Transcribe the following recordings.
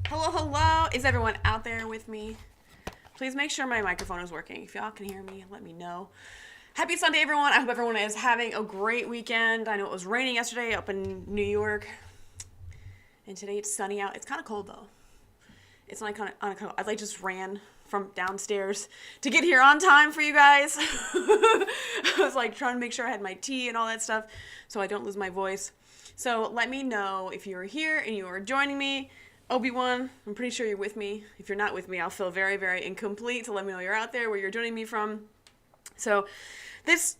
Hello, hello. Is everyone out there with me? Please make sure my microphone is working. If y'all can hear me, let me know. Happy Sunday, everyone. I hope everyone is having a great weekend. I know it was raining yesterday up in New York, and today it's sunny out. It's kind of cold, though. It's not kind of I just ran from downstairs to get here on time for you guys. I was trying to make sure I had my tea and all that stuff so I don't lose my voice. So let me know if you are here and you are joining me. Obi-Wan, I'm pretty sure you're with me. If you're not with me, I'll feel very, very incomplete. So let me know you're out there, where you're joining me from. So this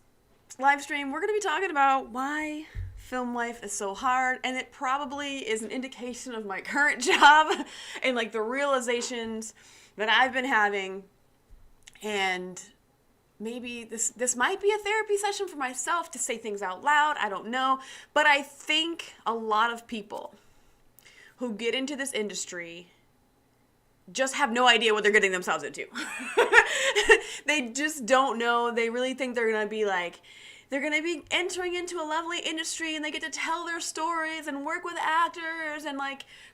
live stream, we're going to be talking about why film life is so hard, and it probably is an indication of my current job and the realizations that I've been having. And maybe this might be a therapy session for myself to say things out loud. I don't know. But I think a lot of people who get into this industry just have no idea what they're getting themselves into. They just don't know. They really think they're going to be they're going to be entering into a lovely industry and they get to tell their stories and work with actors and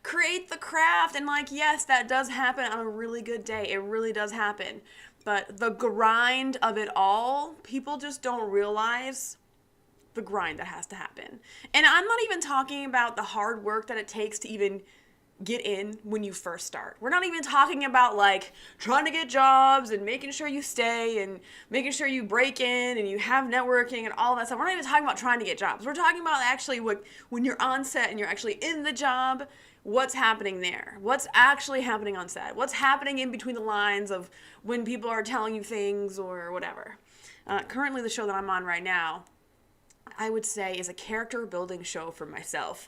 create the craft. And yes, that does happen on a really good day. It really does happen. But the grind of it all, people just don't realize the grind that has to happen. And I'm not even talking about the hard work that it takes to even get in when you first start. We're not even talking about trying to get jobs and making sure you stay and making sure you break in and you have networking and all that stuff. We're not even talking about trying to get jobs. We're talking about actually when you're on set and you're actually in the job, what's happening there? What's actually happening on set? What's happening in between the lines of when people are telling you things or whatever? Currently, the show that I'm on right now, I would say, is a character building show for myself.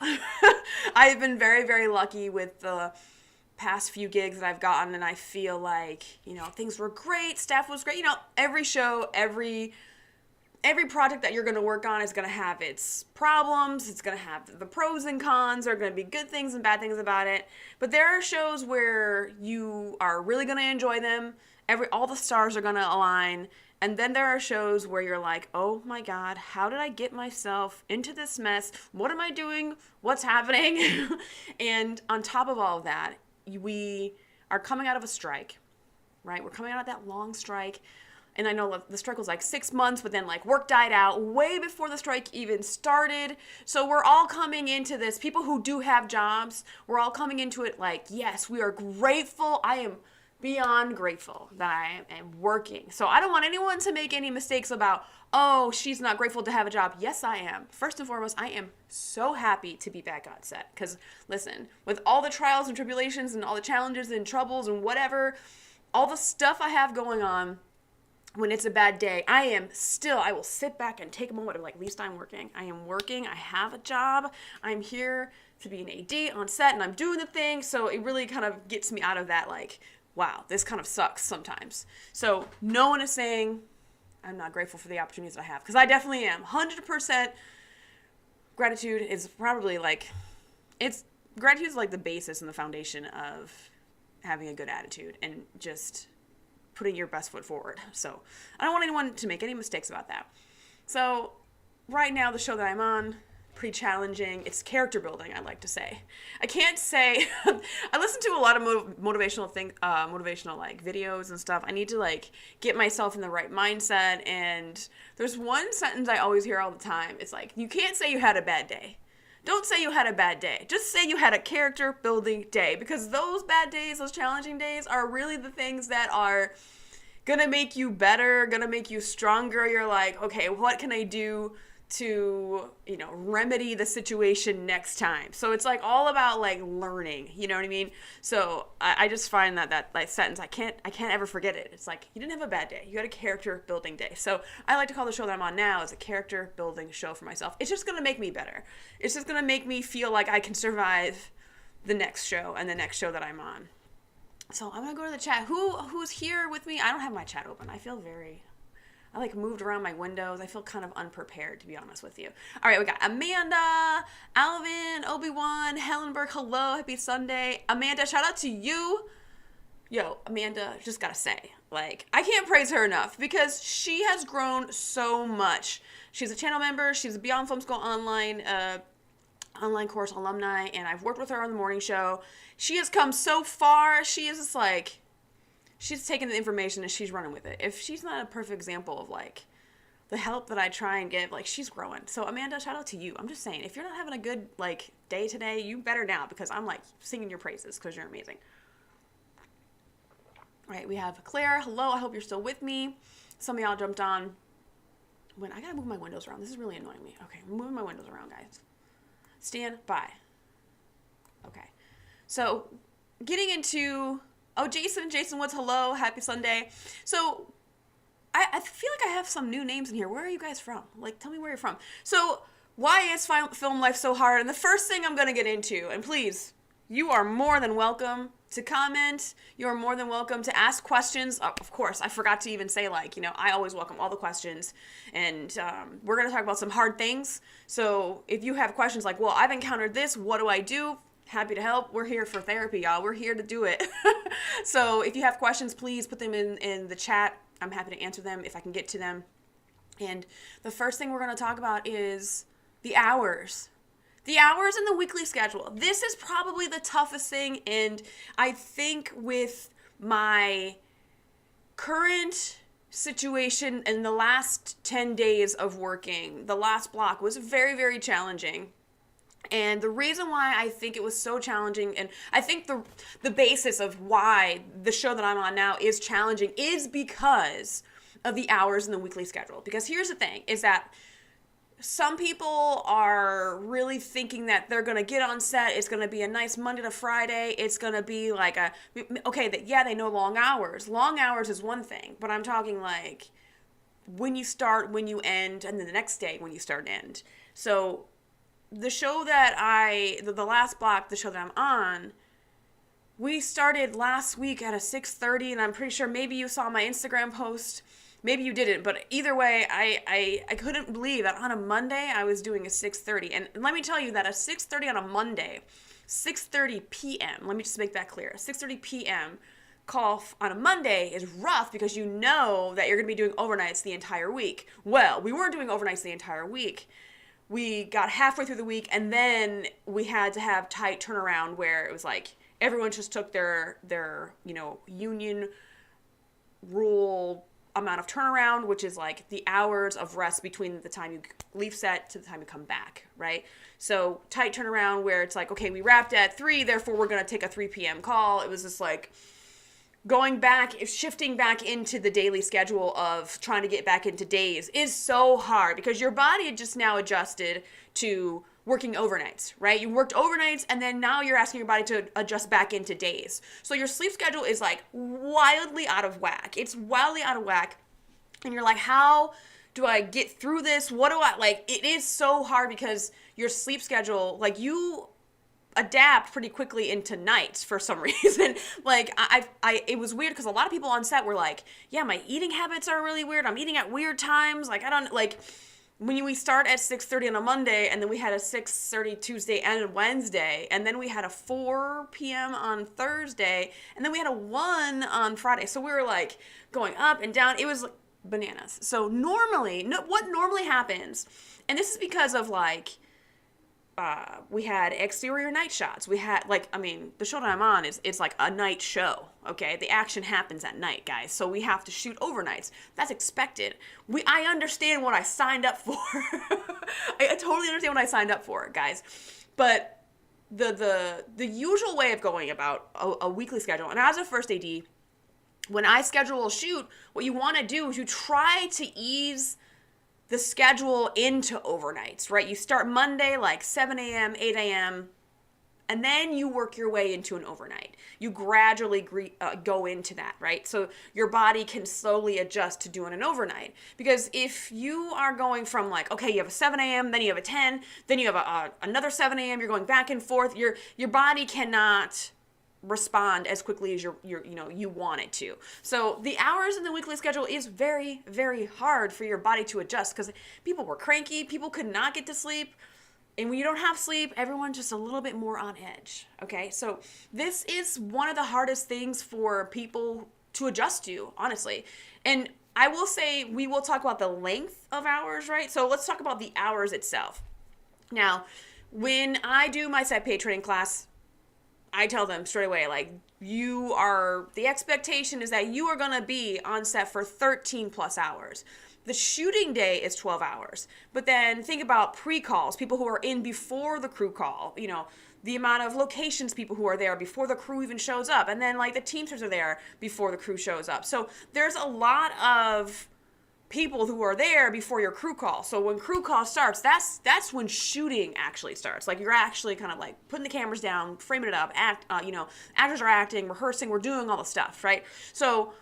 I've been very, very lucky with the past few gigs that I've gotten, and I feel things were great, staff was great. Every show, every project that you're going to work on is going to have its problems. It's going to have the pros and cons. There are going to be good things and bad things about it. But there are shows where you are really going to enjoy them. All the stars are going to align. And then there are shows where you're like, oh my God, how did I get myself into this mess? What am I doing? What's happening? And on top of all of that, we are coming out of a strike, right? We're coming out of that long strike. And I know the strike was 6 months, but then work died out way before the strike even started. So we're all coming into this, people who do have jobs, we're all coming into it yes, we are grateful. I am beyond grateful that I am working. So I don't want anyone to make any mistakes about, oh, she's not grateful to have a job. Yes, I am. First and foremost, I am so happy to be back on set. Because listen, with all the trials and tribulations and all the challenges and troubles and whatever, all the stuff I have going on, when it's a bad day, I will sit back and take a moment of at least I'm working. I am working. I have a job. I'm here to be an AD on set and I'm doing the thing. So it really kind of gets me out of that wow, this kind of sucks sometimes. So no one is saying I'm not grateful for the opportunities I have, because I definitely am. 100% gratitude is probably gratitude is the basis and the foundation of having a good attitude and just putting your best foot forward. So I don't want anyone to make any mistakes about that. So right now, the show that I'm on, pretty challenging. It's character building, I like to say. I can't say I listen to a lot of motivational videos and stuff. I need to get myself in the right mindset. And there's one sentence I always hear all the time. It's you can't say you had a bad day. Don't say you had a bad day. Just say you had a character building day, because those bad days, those challenging days are really the things that are gonna make you better, gonna make you stronger. You're okay, what can I do to, remedy the situation next time? So it's all about learning, you know what I mean? So I just find that sentence, I can't ever forget it. It's you didn't have a bad day. You had a character building day. So I like to call the show that I'm on now as a character building show for myself. It's just going to make me better. It's just going to make me feel like I can survive the next show and the next show that I'm on. So I'm going to go to the chat. Who's here with me? I don't have my chat open. I moved around my windows. I feel kind of unprepared, to be honest with you. All right, we got Amanda, Alvin, Obi-Wan, Helenberg. Hello, happy Sunday. Amanda, shout out to you. Yo, Amanda, just gotta say, I can't praise her enough because she has grown so much. She's a channel member. She's a Beyond Film School online online course alumni, and I've worked with her on the morning show. She has come so far. She is just like, she's taken the information and she's running with it. If she's not a perfect example of like the help that I try and give, like, she's growing. So Amanda, shout out to you. I'm just saying, if you're not having a good like day today, you better now, because I'm like singing your praises because you're amazing. All right, we have Claire. Hello, I hope you're still with me. Some of y'all jumped on. When I gotta move my windows around. This is really annoying me. Okay, I'm moving my windows around, guys. Stand by. Okay. So, getting into... Oh, Jason Woods, hello. Happy Sunday. So, I feel like I have some new names in here. Where are you guys from? Like, tell me where you're from. So, why is film life so hard? And the first thing I'm going to get into, and please, you are more than welcome to comment. You are more than welcome to ask questions. Of course, I forgot to even say, like, you know, I always welcome all the questions. And we're going to talk about some hard things. So if you have questions like, well, I've encountered this, what do I do? Happy to help. We're here for therapy, y'all. We're here to do it. So if you have questions, please put them in the chat. I'm happy to answer them if I can get to them. And the first thing we're going to talk about is the hours. The hours in the weekly schedule. This is probably the toughest thing, and I think with my current situation in the last 10 days of working, the last block was very, very challenging. And the reason why I think it was so challenging, and I think the basis of why the show that I'm on now is challenging, is because of the hours in the weekly schedule. Because here's the thing, is that some people are really thinking that they're going to get on set. It's going to be a nice Monday to Friday. It's going to be like they know long hours. Long hours is one thing, but I'm talking like when you start, when you end, and then the next day when you start and end. So the show that the last block, the show that I'm on, we started last week at a 6:30, and I'm pretty sure maybe you saw my Instagram post. Maybe you didn't, but either way, I couldn't believe that on a Monday I was doing a 6:30. And let me tell you that a 6:30 on a Monday, 6:30 p.m., let me just make that clear, 6:30 p.m. call on a Monday is rough because you know that you're going to be doing overnights the entire week. Well, we weren't doing overnights the entire week. We got halfway through the week, and then we had to have tight turnaround where it was like everyone just took their union rule amount of turnaround, which is like the hours of rest between the time you leave set to the time you come back, right? So tight turnaround where it's like, okay, we wrapped at 3, therefore we're going to take a 3 p.m. call. It was just like shifting back into the daily schedule of trying to get back into days is so hard because your body had just now adjusted to working overnights, right? You worked overnights, and then now you're asking your body to adjust back into days. So your sleep schedule is like wildly out of whack. It's wildly out of whack. And you're like, how do I get through this? What do I, like, it is so hard because your sleep schedule, like, you adapt pretty quickly into nights for some reason. Like, it was weird because a lot of people on set were like, yeah, my eating habits are really weird. I'm eating at weird times. Like, I don't, like, when we start at 6:30 on a Monday, and then we had a 6:30 Tuesday and Wednesday, and then we had a 4 p.m. on Thursday, and then we had a 1 on Friday. So we were like going up and down. It was like bananas. So what normally happens, and this is because of like, we had exterior night shots. We had the show that I'm on it's like a night show. Okay, the action happens at night, guys. So we have to shoot overnights. That's expected. I understand what I signed up for. I totally understand what I signed up for, guys. But the usual way of going about a weekly schedule, and as a first AD, when I schedule a shoot, what you want to do is you try to ease the schedule into overnights, right? You start Monday like 7 a.m., 8 a.m., and then you work your way into an overnight. You gradually go into that, right? So your body can slowly adjust to doing an overnight. Because if you are going from like, okay, you have a 7 a.m., then you have a 10, then you have another 7 a.m., you're going back and forth, your body cannot respond as quickly as you want it to. So the hours in the weekly schedule is very, very hard for your body to adjust because people were cranky, people could not get to sleep, and when you don't have sleep, everyone's just a little bit more on edge. Okay, so this is one of the hardest things for people to adjust to, honestly. And I will say, we will talk about the length of hours, right? So let's talk about the hours itself. Now, When I do my Set PA training class, I tell them straight away, like, the expectation is that you are going to be on set for 13 plus hours. The shooting day is 12 hours. But then think about pre-calls, people who are in before the crew call, the amount of locations people who are there before the crew even shows up. And then like the Teamsters are there before the crew shows up. So there's a lot of people who are there before your crew call. So when crew call starts, that's when shooting actually starts. Like you're actually kind of like putting the cameras down, framing it up, actors are acting, rehearsing, we're doing all the stuff, right? So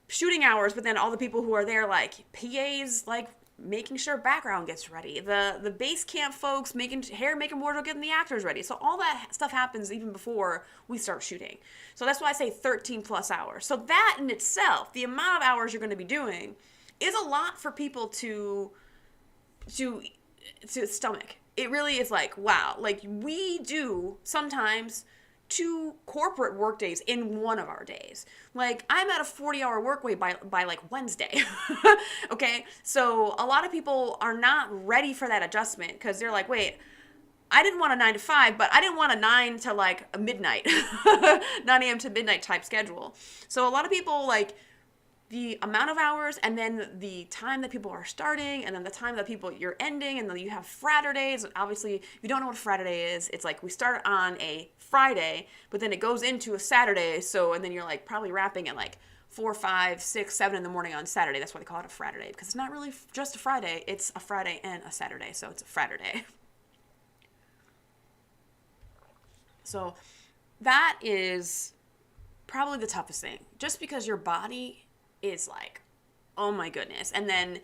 shooting hours, but then all the people who are there, like PAs, like making sure background gets ready, the base camp folks making hair, making wardrobe, getting the actors ready. So all that stuff happens even before we start shooting. So that's why I say 13 plus hours. So that in itself, the amount of hours you're going to be doing is a lot for people to stomach. It really is like, wow, like we do sometimes 2 corporate work days in one of our days. Like I'm at a 40-hour work week by like Wednesday. Okay. So a lot of people are not ready for that adjustment because they're like, wait, I didn't want a 9 to 5, but I didn't want a 9 to like a midnight, 9 a.m. to midnight type schedule. So a lot of people like the amount of hours and then the time that people are starting and then the time that you're ending, and then you have Fridays. Obviously, if you don't know what a Friday is, it's like we start on a Friday, but then it goes into a Saturday. So, and then you're like probably wrapping at like 4, 5, 6, 7 in the morning on Saturday. That's why they call it a Friday, because it's not really just a Friday. It's a Friday and a Saturday. So it's a Friday. So that is probably the toughest thing, just because your body is like, oh my goodness. And then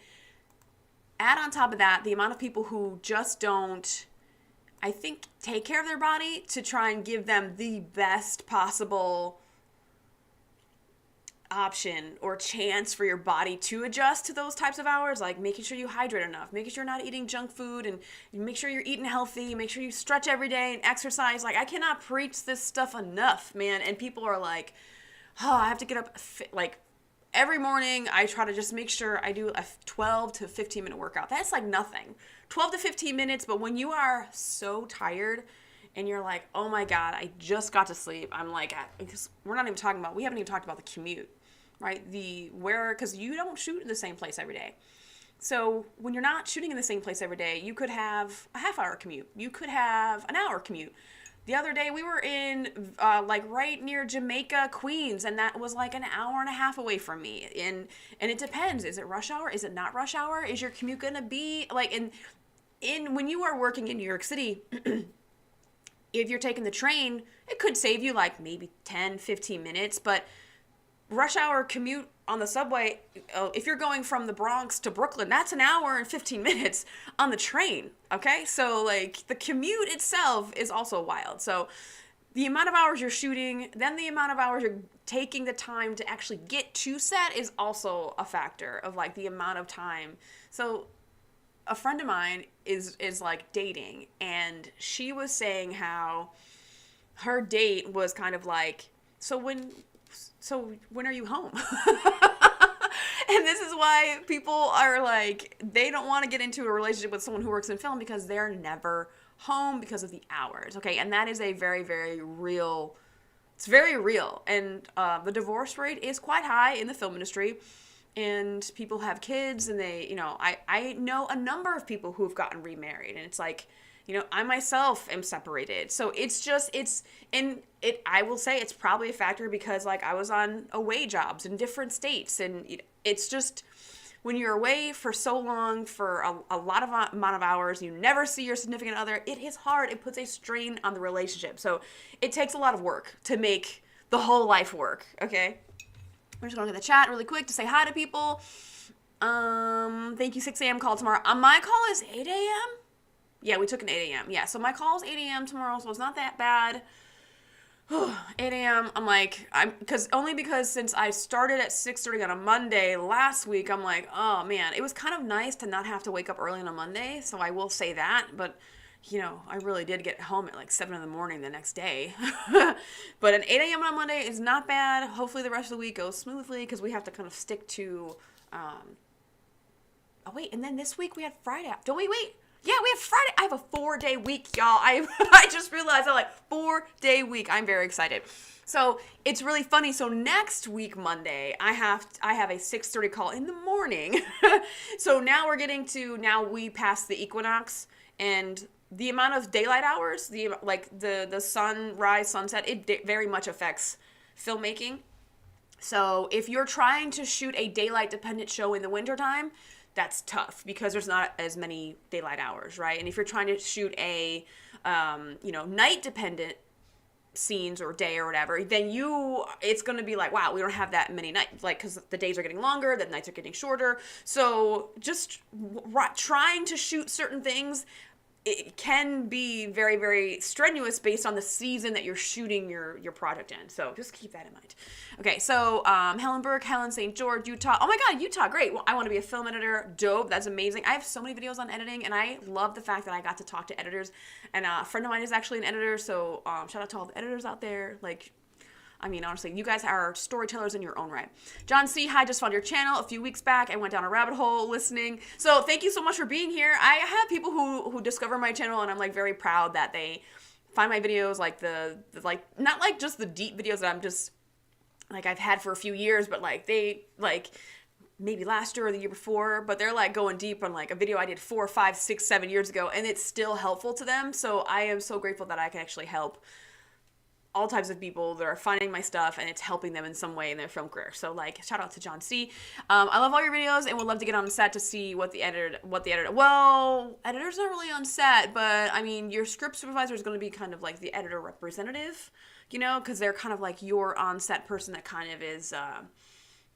add on top of that the amount of people who just don't, I think, take care of their body to try and give them the best possible option or chance for your body to adjust to those types of hours, like making sure you hydrate enough, making sure you're not eating junk food, and make sure you're eating healthy, make sure you stretch every day and exercise. Like I cannot preach this stuff enough, man. And people are like, oh, I have to get up like every morning. I try to just make sure I do a 12 to 15 minute workout. That's like nothing. 12 to 15 minutes, but when you are so tired and you're like, oh my God, I just got to sleep. I'm like, because we haven't even talked about the commute, right? Because you don't shoot in the same place every day. So when you're not shooting in the same place every day, you could have a half-hour commute. You could have an hour commute. The other day we were in like right near Jamaica, Queens, and that was like an hour and a half away from me. And it depends. Is it rush hour? Is it not rush hour? Is your commute going to be like when you are working in New York City, if you're taking the train, it could save you like maybe 10, 15 minutes, but rush hour commute on the subway, if you're going from the Bronx to Brooklyn, that's an hour and 15 minutes on the train, okay? So, like, the commute itself is also wild. So, the amount of hours you're shooting, then the amount of hours you're taking the time to actually get to set is also a factor of, like, the amount of time. So, a friend of mine is like, dating, and she was saying how her date was kind of like, so when are you home? And this is why people are like, they don't want to get into a relationship with someone who works in film because they're never home because of the hours. Okay. And that is a very, very real, it's very real. And the divorce rate is quite high in the film industry, and people have kids, and they, I know a number of people who've gotten remarried, and it's like, I myself am separated. So I will say it's probably a factor because like I was on away jobs in different states, and it's just when you're away for so long for a lot of amount of hours, you never see your significant other. It is hard. It puts a strain on the relationship. So it takes a lot of work to make the whole life work. Okay. I'm just going to look at the chat really quick to say hi to people. Thank you. 6 a.m. call tomorrow. My call is 8 a.m. Yeah, we took an 8 a.m. Yeah, so my call is 8 a.m. tomorrow, so it's not that bad. 8 a.m. Because since I started at 6:30 on a Monday last week, I'm like, oh man, it was kind of nice to not have to wake up early on a Monday, so I will say that, but I really did get home at like 7 in the morning the next day. But an 8 a.m. on Monday is not bad. Hopefully the rest of the week goes smoothly, because we have to kind of stick to, and then this week we had Friday. Wait. Yeah, we have Friday. I have a 4-day week, y'all. I just realized I'm like 4-day week. I'm very excited. So it's really funny. So next week, Monday, I have a 6:30 call in the morning. So now we passed the equinox, and the amount of daylight hours, the sunrise, sunset, it very much affects filmmaking. So if you're trying to shoot a daylight dependent show in the wintertime, that's tough because there's not as many daylight hours, right? And if you're trying to shoot a, night dependent scenes or day or whatever, then it's going to be like, wow, we don't have that many nights, like, because the days are getting longer, the nights are getting shorter. So just trying to shoot certain things, it can be very, very strenuous based on the season that you're shooting your project in. So just keep that in mind. Okay, so Helen St. George, Utah. Oh my God, Utah, great. Well, I want to be a film editor. Dope, that's amazing. I have so many videos on editing, and I love the fact that I got to talk to editors. And a friend of mine is actually an editor, so shout out to all the editors out there. Like, I mean, honestly, you guys are storytellers in your own right. John C., hi, just found your channel a few weeks back. I went down a rabbit hole listening. So thank you so much for being here. I have people who discover my channel, and I'm like very proud that they find my videos, like not like just the deep videos that I'm just like I've had for a few years, but like they like maybe last year or the year before, but they're like going deep on like a video I did 4, 5, 6, 7 years ago, and it's still helpful to them. So I am so grateful that I can actually help all types of people that are finding my stuff and it's helping them in some way in their film career. So like, shout out to John C. I love all your videos and would love to get on set to see well, editor's not really on set, but I mean, your script supervisor is going to be kind of like the editor representative, because they're kind of like your on-set person that kind of is,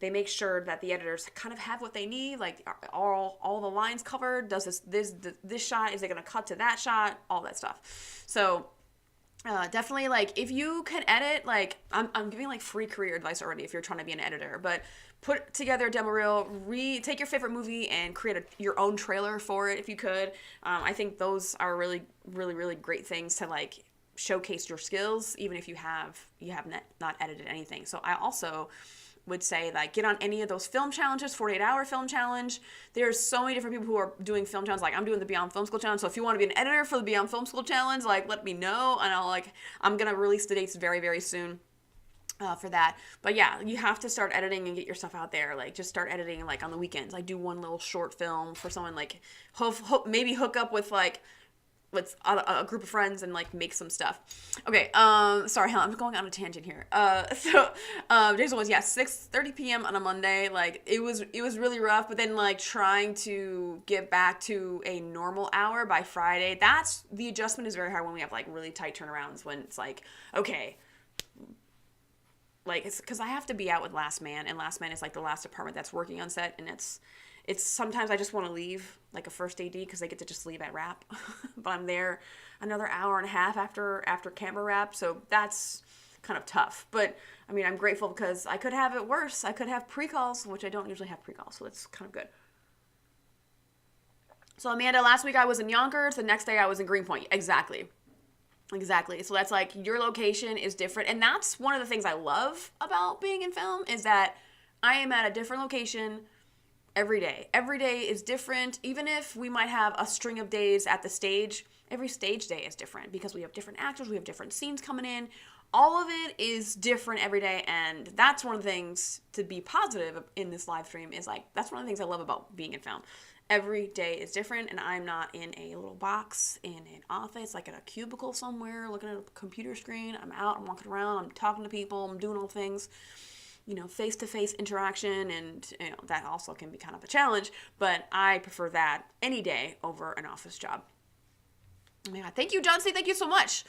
they make sure that the editors kind of have what they need, like all the lines covered, does this shot, is it going to cut to that shot, all that stuff. So definitely, like, if you can edit, like, I'm giving, like, free career advice already if you're trying to be an editor, but put together a demo reel, take your favorite movie and create your own trailer for it if you could. I think those are really, really, really great things to, like, showcase your skills, even if you have not edited anything. So I also would say, like, get on any of those film challenges, 48-hour film challenge. There's so many different people who are doing film challenges. Like, I'm doing the Beyond Film School challenge. So if you want to be an editor for the Beyond Film School challenge, like, let me know. And I'm going to release the dates very, very soon for that. But yeah, you have to start editing and get your stuff out there. Like, just start editing, like, on the weekends. Like, do one little short film for someone, like, maybe hook up with, like, with a group of friends and like make some stuff. Okay, sorry, Helen, I'm going on a tangent here. Jason was 6:30 p.m. on a Monday. Like it was really rough, but then like trying to get back to a normal hour by Friday, that's the adjustment is very hard when we have like really tight turnarounds, when it's like, okay, like it's because I have to be out with Last Man, and Last Man is like the last department that's working on set, and it's sometimes I just want to leave like a first AD because they get to just leave at wrap, but I'm there another hour and a half after camera wrap, so that's kind of tough. But I mean, I'm grateful because I could have it worse. I could have pre-calls, which I don't usually have pre-calls, so that's kind of good. So Amanda, last week I was in Yonkers, the next day I was in Greenpoint. Exactly. So that's like your location is different, and that's one of the things I love about being in film is that I am at a different location every day. Every day is different. Even if we might have a string of days at the stage, every stage day is different because we have different actors, we have different scenes coming in. All of it is different every day, and that's one of the things to be positive in this live stream is like, that's one of the things I love about being in film. Every day is different, and I'm not in a little box in an office, like in a cubicle somewhere, looking at a computer screen. I'm out, I'm walking around, I'm talking to people, I'm doing all things. Face-to-face interaction, and, that also can be kind of a challenge, but I prefer that any day over an office job. Oh my God. Thank you, John C. Thank you so much.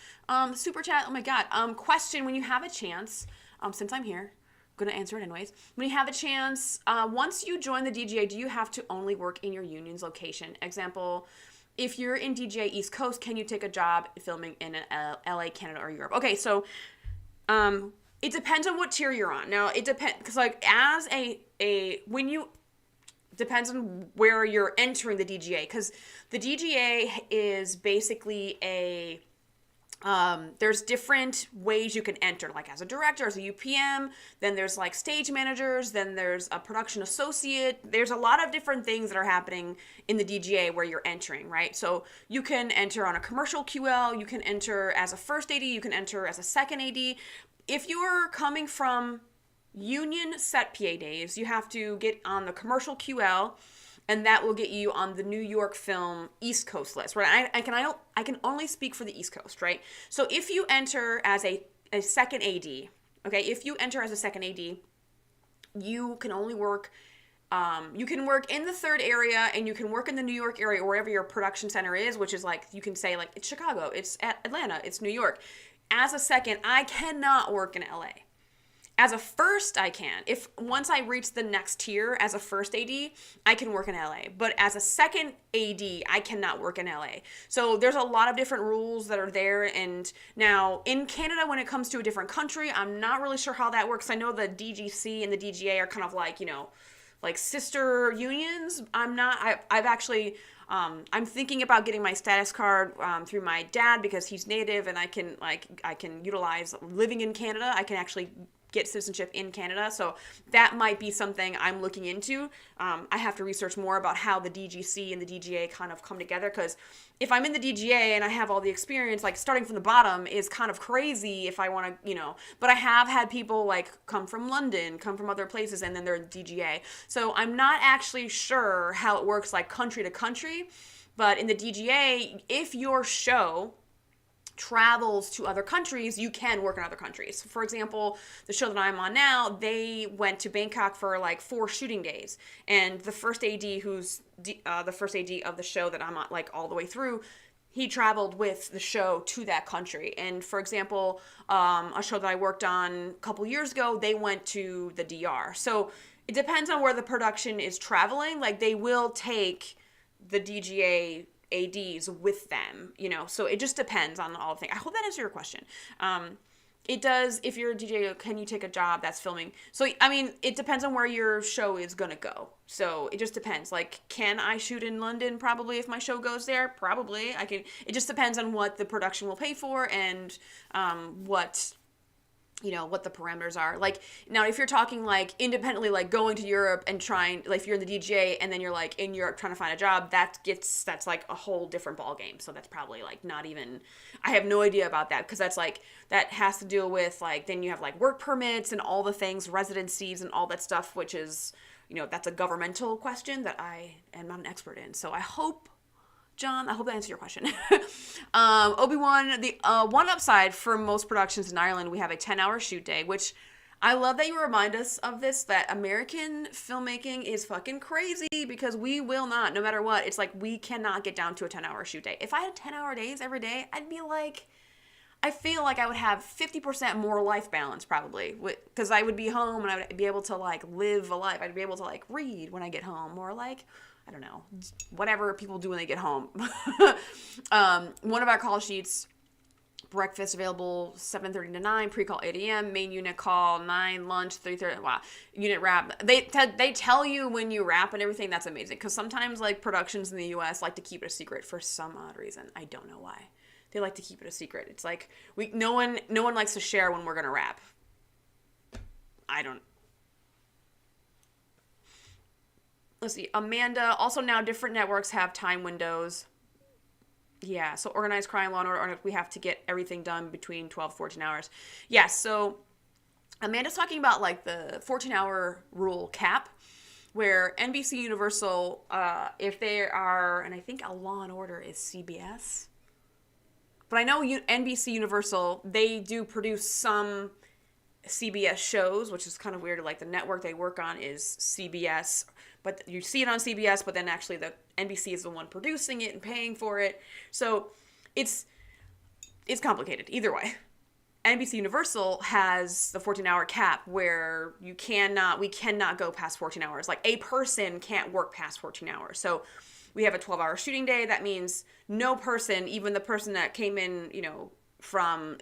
Super chat. Oh my God. Question, when you have a chance, since I'm here, I'm going to answer it anyways. When you have a chance, once you join the DGA, do you have to only work in your union's location? Example, if you're in DGA East Coast, can you take a job filming in LA, Canada, or Europe? Okay, so, it depends on what tier you're on. Now, it depends, because, like, as depends on where you're entering the DGA, because the DGA is basically There's different ways you can enter, like as a director, as a UPM, then there's like stage managers, then there's a production associate. There's a lot of different things that are happening in the DGA where you're entering, right? So you can enter on a commercial QL, you can enter as a first AD, you can enter as a second AD. If you're coming from union set PA days, you have to get on the commercial QL, and that will get you on the New York Film East Coast list, right? I can only speak for the East Coast, right? So if you enter as a second AD, okay, if you enter as a second AD, you can only work, you can work in the third area, and you can work in the New York area, or wherever your production center is, which is like, you can say like, it's Chicago, it's Atlanta, it's New York. As a second, I cannot work in LA. As a first, I can. If once I reach the next tier as a first AD, I can work in LA. But as a second AD, I cannot work in LA. So there's a lot of different rules that are there. And now in Canada, when it comes to a different country, I'm not really sure how that works. I know the DGC and the DGA are kind of like, like sister unions. I've actually, I'm thinking about getting my status card through my dad, because he's native, and I can utilize living in Canada. I can actually get citizenship in Canada. So that might be something I'm looking into. I have to research more about how the DGC and the DGA kind of come together, because if I'm in the DGA and I have all the experience, like starting from the bottom is kind of crazy if I want to, but I have had people like come from London, come from other places, and then they're in the DGA. So I'm not actually sure how it works like country to country, but in the DGA, if your show travels to other countries, you can work in other countries. For example, the show that I'm on now, they went to Bangkok for like 4 shooting days, and the first AD, who's the first AD of the show that I'm on, like all the way through, he traveled with the show to that country. And for example, a show that I worked on a couple years ago, they went to the DR. So it depends on where the production is traveling. Like they will take the DGA ADs with them, so it just depends on all the things. I hope that answers your question. It does. If you're a DJ, can you take a job that's filming? So, I mean, it depends on where your show is going to go. So it just depends. Like, can I shoot in London? Probably. If my show goes there, probably. I can. It just depends on what the production will pay for, and what the parameters are. Like, now, if you're talking, like, independently, like, going to Europe and trying, like, if you're in the DGA and then you're, like, in Europe trying to find a job, that's, like, a whole different ballgame. So that's probably, like, not even, I have no idea about that, because that's, like, that has to deal with, like, then you have, like, work permits and all the things, residencies and all that stuff, which is, that's a governmental question that I am not an expert in. So I hope, John, I hope that answers your question. Obi-Wan, the one upside for most productions in Ireland, we have a 10-hour shoot day, which I love that you remind us of this, that American filmmaking is fucking crazy, because we will not, no matter what, it's like we cannot get down to a 10-hour shoot day. If I had 10-hour days every day, I'd be like, I feel like I would have 50% more life balance probably, because I would be home and I would be able to like live a life. I'd be able to like read when I get home, or like, I don't know, whatever people do when they get home. One of our call sheets, breakfast available 7:30 to 9, pre-call 8 a.m., main unit call 9, lunch 3:30. Wow, unit wrap. They tell you when you wrap and everything. That's amazing, because sometimes like productions in the U.S. like to keep it a secret for some odd reason. I don't know why. They like to keep it a secret. It's like no one likes to share when we're gonna wrap. Let's see. Amanda, also now different networks have time windows. Yeah, so organized crime, law and order, we have to get everything done between 12 to 14 hours. Yeah, so Amanda's talking about like the 14-hour rule cap, where NBC Universal, if they are, and I think a Law and Order is CBS, but I know NBC Universal, they do produce some CBS shows, which is kind of weird. Like the network they work on is CBS, but you see it on CBS, but then actually the NBC is the one producing it and paying for it. So it's complicated either way. NBC Universal has the 14-hour cap, where we cannot go past 14 hours. Like a person can't work past 14 hours. So we have a 12-hour shooting day. That means no person, even the person that came in,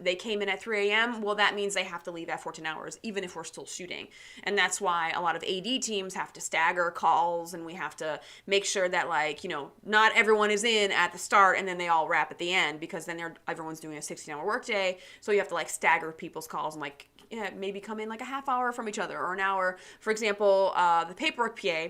they came in at 3 a.m., well, that means they have to leave at 14 hours, even if we're still shooting. And that's why a lot of AD teams have to stagger calls, and we have to make sure that, like, not everyone is in at the start and then they all wrap at the end, because then everyone's doing a 16-hour workday. So you have to, like, stagger people's calls and, like, maybe come in like a half hour from each other or an hour. For example, the paperwork PA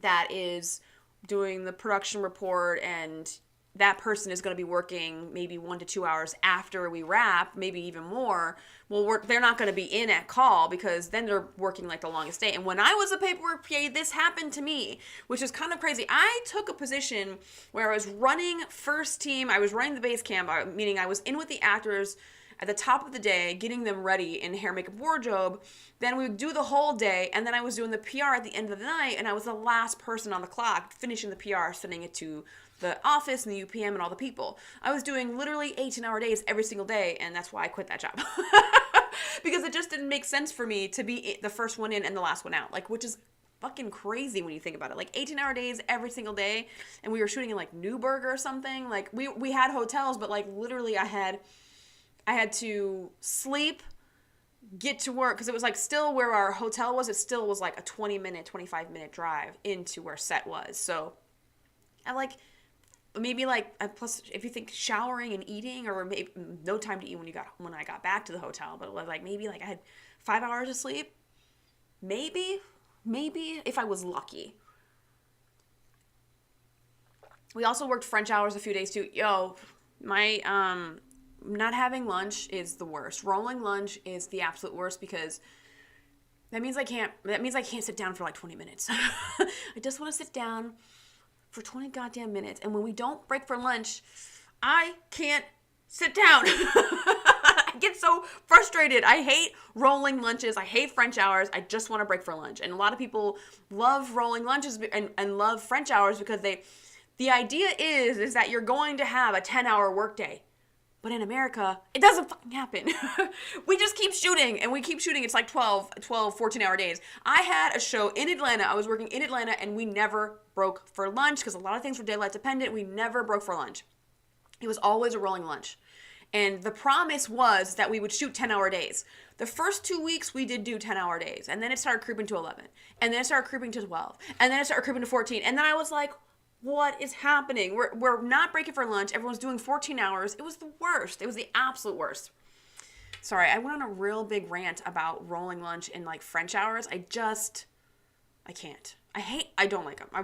that is doing the production report, and that person is going to be working maybe 1 to 2 hours after we wrap, maybe even more. Well, they're not going to be in at call, because then they're working like the longest day. And when I was a paperwork PA, this happened to me, which is kind of crazy. I took a position where I was running first team. I was running the base camp, meaning I was in with the actors at the top of the day, getting them ready in hair, makeup, wardrobe. Then we would do the whole day, and then I was doing the PR at the end of the night, and I was the last person on the clock, finishing the PR, sending it to the office and the UPM and all the people. I was doing literally 18-hour days every single day, and that's why I quit that job. Because it just didn't make sense for me to be the first one in and the last one out, like, which is fucking crazy when you think about it. Like, 18-hour days every single day, and we were shooting in, like, Newburgh or something. Like, we had hotels, but, like, literally I had to sleep, get to work, because it was, like, still where our hotel was, it still was, like, a 20-minute, 25-minute drive into where set was. So I, like, maybe, like, plus if you think showering and eating, or maybe no time to eat when I got back to the hotel, but it was, like, maybe, like, I had 5 hours of sleep, maybe if I was lucky. We also worked French hours a few days too. My not having lunch is the worst. Rolling lunch is the absolute worst, because that means I can't sit down for like 20 minutes. I just want to sit down for 20 goddamn minutes. And when we don't break for lunch, I can't sit down. I get so frustrated. I hate rolling lunches. I hate French hours. I just want to break for lunch. And a lot of people love rolling lunches and love French hours, because the idea is that you're going to have a 10-hour workday. But in America, it doesn't fucking happen. We just keep shooting, and we keep shooting. It's like 12, 14-hour days. I had a show in Atlanta. I was working in Atlanta, and we never broke for lunch, because a lot of things were daylight dependent. We never broke for lunch. It was always a rolling lunch. And the promise was that we would shoot 10-hour days. The first 2 weeks, we did do 10-hour days. And then it started creeping to 11. And then it started creeping to 12. And then it started creeping to 14. And then I was like, what is happening? We're not breaking for lunch. Everyone's doing 14 hours. It was the worst. It was the absolute worst. Sorry, I went on a real big rant about rolling lunch and, like, French hours. I can't. I don't like them. I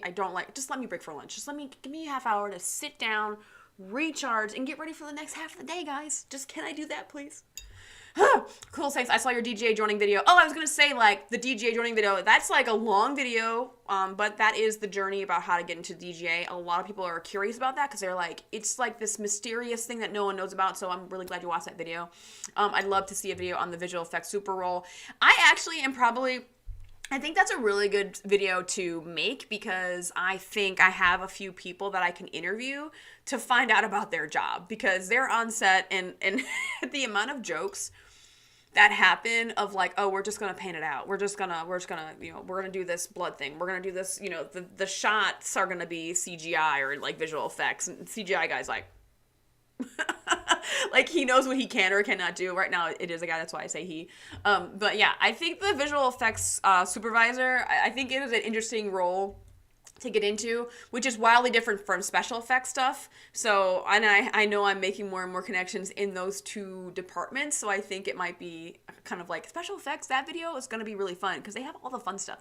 don't like, just let me break for lunch. Give me a half hour to sit down, recharge, and get ready for the next half of the day, guys. Just, can I do that, please? Cool, thanks. I saw your DGA joining video. Oh, I was going to say, like, the DGA joining video, that's, like, a long video, but that is the journey about how to get into DGA. A lot of people are curious about that, because they're like, it's, like, this mysterious thing that no one knows about, so I'm really glad you watched that video. I'd love to see a video on the visual effects super roll. I think that's a really good video to make, because I think I have a few people that I can interview to find out about their job, because they're on set, and the amount of jokes that happen of, like, oh, we're just gonna paint it out. We're just gonna, we're gonna do this blood thing. We're gonna do this, the shots are gonna be CGI or, like, visual effects, and CGI guy's like, like, he knows what he can or cannot do. Right now, it is a guy, that's why I say he. But yeah, I think the visual effects supervisor, I think it is an interesting role to get into, which is wildly different from special effects stuff. So, and I know I'm making more and more connections in those two departments, so I think it might be kind of like special effects. That video is going to be really fun, because they have all the fun stuff.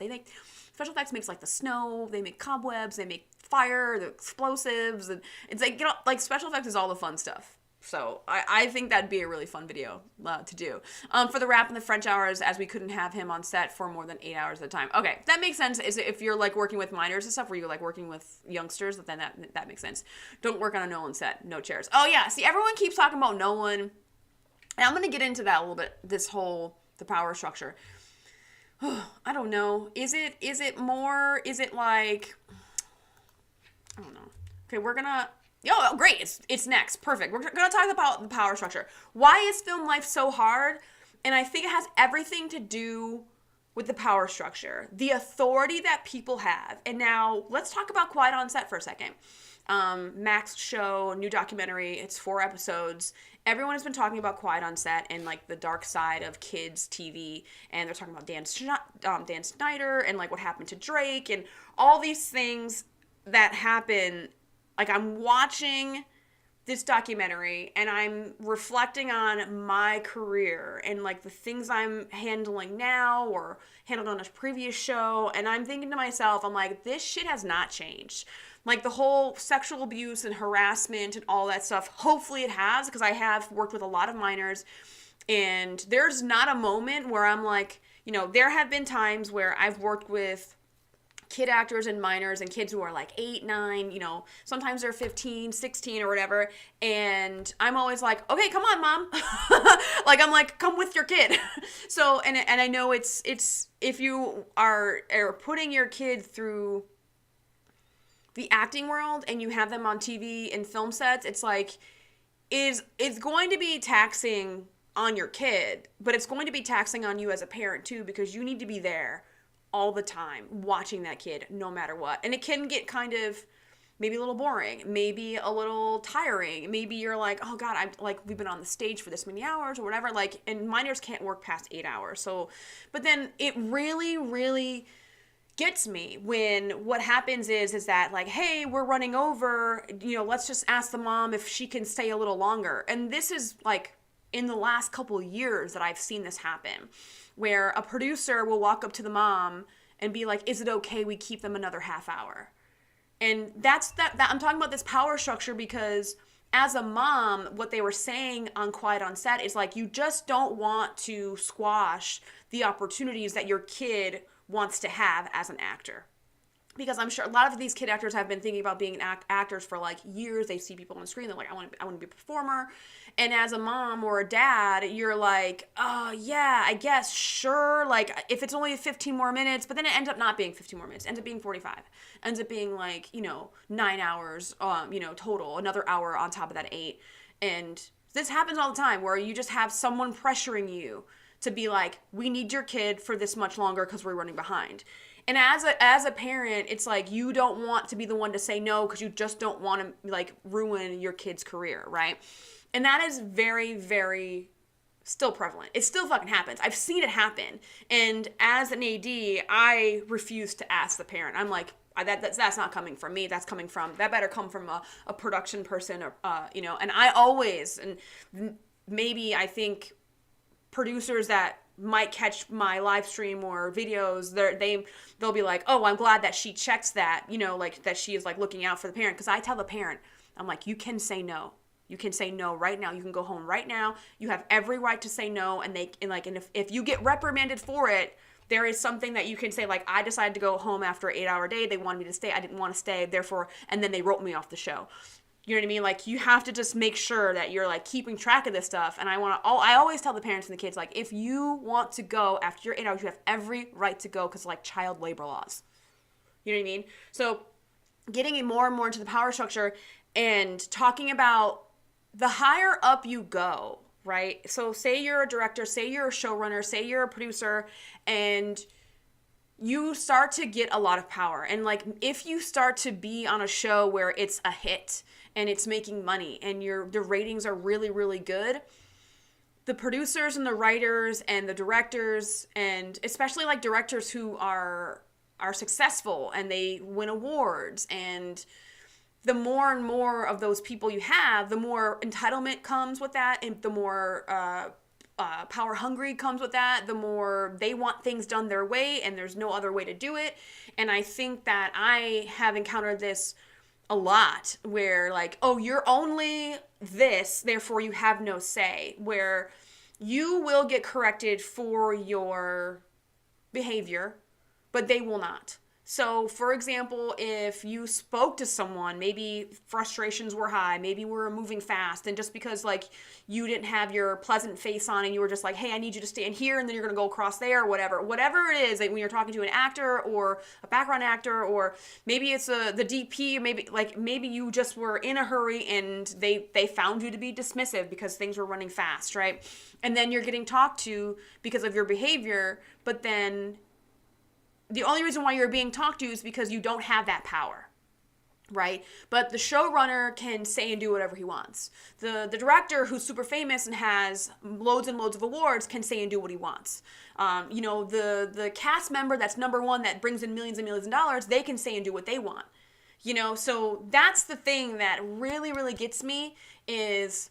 Special effects makes, like, the snow, they make cobwebs, they make fire, the explosives, and it's like, like, special effects is all the fun stuff. So I think that'd be a really fun video to do. For the wrap and the French hours, as we couldn't have him on set for more than 8 hours at a time. Okay, that makes sense. If you're, like, working with minors and stuff, where you're, like, working with youngsters, then that makes sense. Don't work on a Nolan set. No chairs. Oh yeah, see, everyone keeps talking about Nolan, and I'm gonna get into that a little bit. The power structure. I don't know. Is it like, I don't know. Okay, we're gonna. Oh, great. It's next. Perfect. We're going to talk about the power structure. Why is film life so hard? And I think it has everything to do with the power structure, the authority that people have. And now let's talk about quiet on set for a second. Max show, new documentary. It's 4 episodes. Everyone has been talking about Quiet on Set and like the dark side of kids TV, and they're talking about Dan Snyder and like what happened to Drake and all these things that happen. Like, I'm watching this documentary and I'm reflecting on my career and like the things I'm handling now or handled on a previous show, and I'm thinking to myself, I'm like, this shit has not changed. Like, the whole sexual abuse and harassment and all that stuff, hopefully it has, because I have worked with a lot of minors, and there's not a moment where I'm like, you know, there have been times where I've worked with kid actors and minors and kids who are like 8, 9, you know, sometimes they're 15, 16 or whatever, and I'm always like, okay, come on, mom. Like, I'm like, come with your kid. So, and I know it's if you are putting your kid through the acting world and you have them on TV and film sets, it's like, it's going to be taxing on your kid, but it's going to be taxing on you as a parent too, because you need to be there all the time watching that kid no matter what. And it can get kind of maybe a little boring, maybe a little tiring. Maybe you're like, oh God, I'm like, we've been on the stage for this many hours or whatever. Like, and minors can't work past 8 hours. So, but then it really, really gets me when what happens is that like, hey, we're running over, you know, let's just ask the mom if she can stay a little longer. And this is like in the last couple of years that I've seen this happen, where a producer will walk up to the mom and be like, is it okay we keep them another half hour? And that's that I'm talking about this power structure, because as a mom, what they were saying on Quiet on Set is like, you just don't want to squash the opportunities that your kid wants to have as an actor. Because I'm sure a lot of these kid actors have been thinking about being actors for like years. They see people on the screen, they're like, I want to be a performer. And as a mom or a dad, you're like, oh yeah, I guess, sure. Like, if it's only 15 more minutes, but then it ends up not being 15 more minutes, it ends up being 45, ends up being like, you know, 9 hours, you know, total, another hour on top of that 8. And this happens all the time, where you just have someone pressuring you to be like, we need your kid for this much longer because we're running behind. And as a parent, it's like, you don't want to be the one to say no, because you just don't want to like ruin your kid's career, right? And that is very, very still prevalent. It still fucking happens. I've seen it happen. And as an AD, I refuse to ask the parent. I'm like, that's not coming from me. That better come from a production person, or you know. And I always, and maybe I think producers that might catch my live stream or videos, they'll be like, oh, I'm glad that she checks that, you know, like that she is like looking out for the parent. Because I tell the parent, I'm like, you can say no. You can say no right now. You can go home right now. You have every right to say no. And if you get reprimanded for it, there is something that you can say, like, I decided to go home after an 8-hour day. They wanted me to stay. I didn't want to stay. Therefore, and then they wrote me off the show. You know what I mean? Like, you have to just make sure that you're like keeping track of this stuff. And I always tell the parents and the kids, like, if you want to go after your 8 hours, you have every right to go, because like child labor laws. You know what I mean? So getting more and more into the power structure and talking about the higher up you go, right? So say you're a director, say you're a showrunner, say you're a producer, and you start to get a lot of power. And like, if you start to be on a show where it's a hit and it's making money and the ratings are really, really good, the producers and the writers and the directors, and especially like directors who are successful and they win awards, and the more and more of those people you have, the more entitlement comes with that, and the more power hungry comes with that, the more they want things done their way, and there's no other way to do it. And I think that I have encountered this a lot, where like, oh, you're only this, therefore you have no say, where you will get corrected for your behavior, but they will not. So, for example, if you spoke to someone, maybe frustrations were high, maybe we were moving fast, and just because, like, you didn't have your pleasant face on and you were just like, hey, I need you to stand here, and then you're going to go across there, or whatever it is, like when you're talking to an actor or a background actor, or maybe it's the DP, maybe you just were in a hurry and they found you to be dismissive because things were running fast, right? And then you're getting talked to because of your behavior, but then the only reason why you're being talked to is because you don't have that power. right? But the showrunner can say and do whatever he wants. The director, who's super famous and has loads and loads of awards, can say and do what he wants. The cast member that's number one that brings in millions and millions of dollars, they can say and do what they want. So that's the thing that really, really gets me is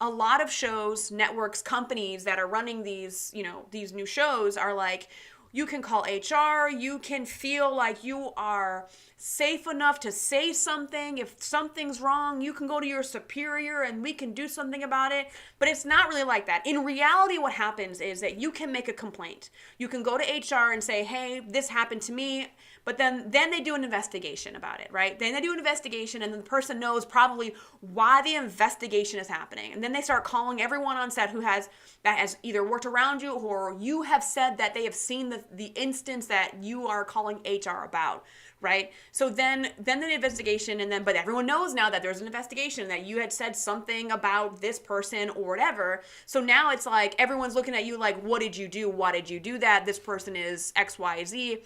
a lot of shows, networks, companies that are running these new shows are like, you can call HR, you can feel like you are safe enough to say something. If something's wrong, you can go to your superior and we can do something about it. But it's not really like that. In reality, what happens is that you can make a complaint. You can go to HR and say, hey, this happened to me. But then they do an investigation about it, right? Then they do an investigation, and then the person knows probably why the investigation is happening. And then they start calling everyone on set that has either worked around you, or you have said that they have seen the instance that you are calling HR about, right? So then the investigation, but everyone knows now that there's an investigation, that you had said something about this person or whatever. So now it's like everyone's looking at you like, what did you do? Why did you do that? This person is X, Y, Z.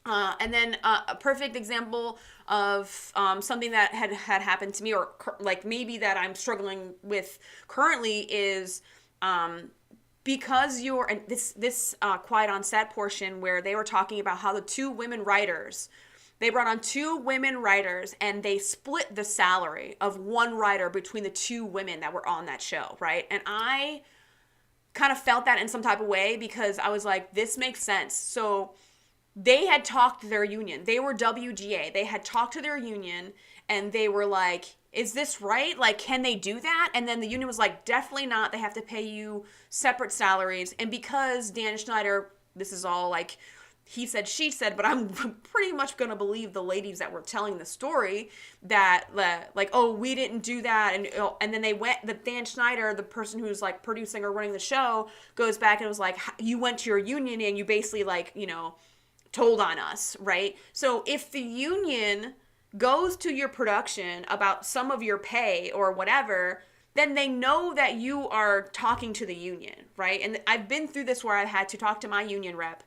And then a perfect example of something that had happened to me, or like maybe that I'm struggling with currently, is because this quiet on set portion where they were talking about how they brought on two women writers and they split the salary of one writer between the two women that were on that show, right? And I kind of felt that in some type of way, because I was like, this makes sense. So they had talked to their union. They were WGA. They had talked to their union and they were like, is this right? Like, can they do that? And then the union was like, definitely not. They have to pay you separate salaries. And because Dan Schneider, this is all like he said, she said, but I'm pretty much going to believe the ladies that were telling the story that like, oh, we didn't do that. And then the Dan Schneider, the person who's like producing or running the show, goes back and was like, you went to your union and you basically like, told on us, right? So if the union goes to your production about some of your pay or whatever, then they know that you are talking to the union, right? And I've been through this where I had to talk to my union rep,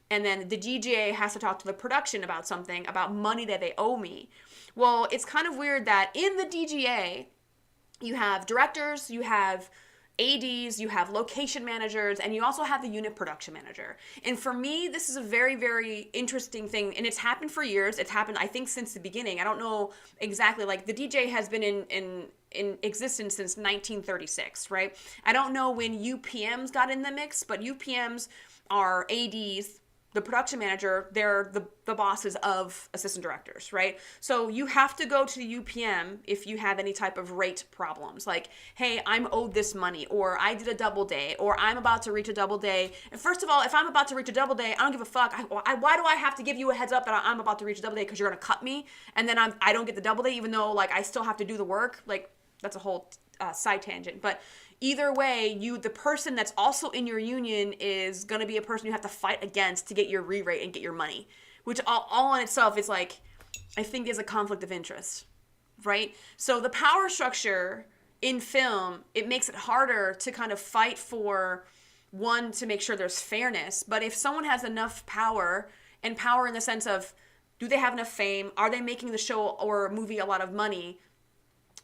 and then the DGA has to talk to the production about something, about money that they owe me. Well, it's kind of weird that in the DGA, you have directors, you have ADs, you have location managers, and you also have the unit production manager. And for me, this is a very, very interesting thing, and it's happened for years. It's happened, I think, since the beginning. I don't know exactly, like the DJ has been in existence since 1936, right? I don't know when UPMs got in the mix, but UPMs are ADs. The production manager, they're the bosses of assistant directors, right? So you have to go to the UPM if you have any type of rate problems. Like, hey, I'm owed this money, or I did a double day, or I'm about to reach a double day. And first of all, if I'm about to reach a double day, I don't give a fuck. Why do I have to give you a heads up that I'm about to reach a double day? Because you're going to cut me, and then I don't get the double day, even though like I still have to do the work. Like, that's a whole side tangent. But either way, the person that's also in your union is going to be a person you have to fight against to get your re-rate and get your money, which all in itself is like, I think is a conflict of interest, right? So the power structure in film, it makes it harder to kind of fight for, one, to make sure there's fairness, but if someone has enough power, and power in the sense of, do they have enough fame? Are they making the show or movie a lot of money?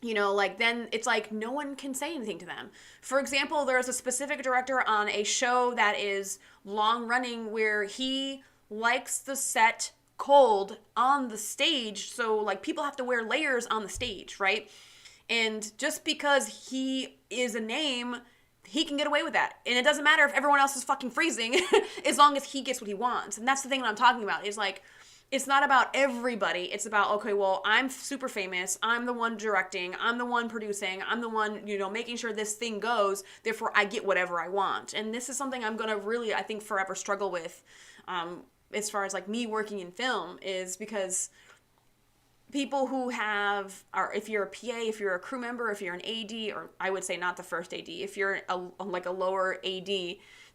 Then it's like no one can say anything to them. For example, there's a specific director on a show that is long running where he likes the set cold on the stage. So like people have to wear layers on the stage, right? And just because he is a name, he can get away with that. And it doesn't matter if everyone else is fucking freezing as long as he gets what he wants. And that's the thing that I'm talking about is like, it's not about everybody. It's about, okay, well, I'm super famous. I'm the one directing. I'm the one producing. I'm the one, making sure this thing goes. Therefore, I get whatever I want. And this is something I'm going to really, I think, forever struggle with as far as like me working in film, is because people who if you're a PA, if you're a crew member, if you're an AD, or I would say not the first AD, if you're a lower AD,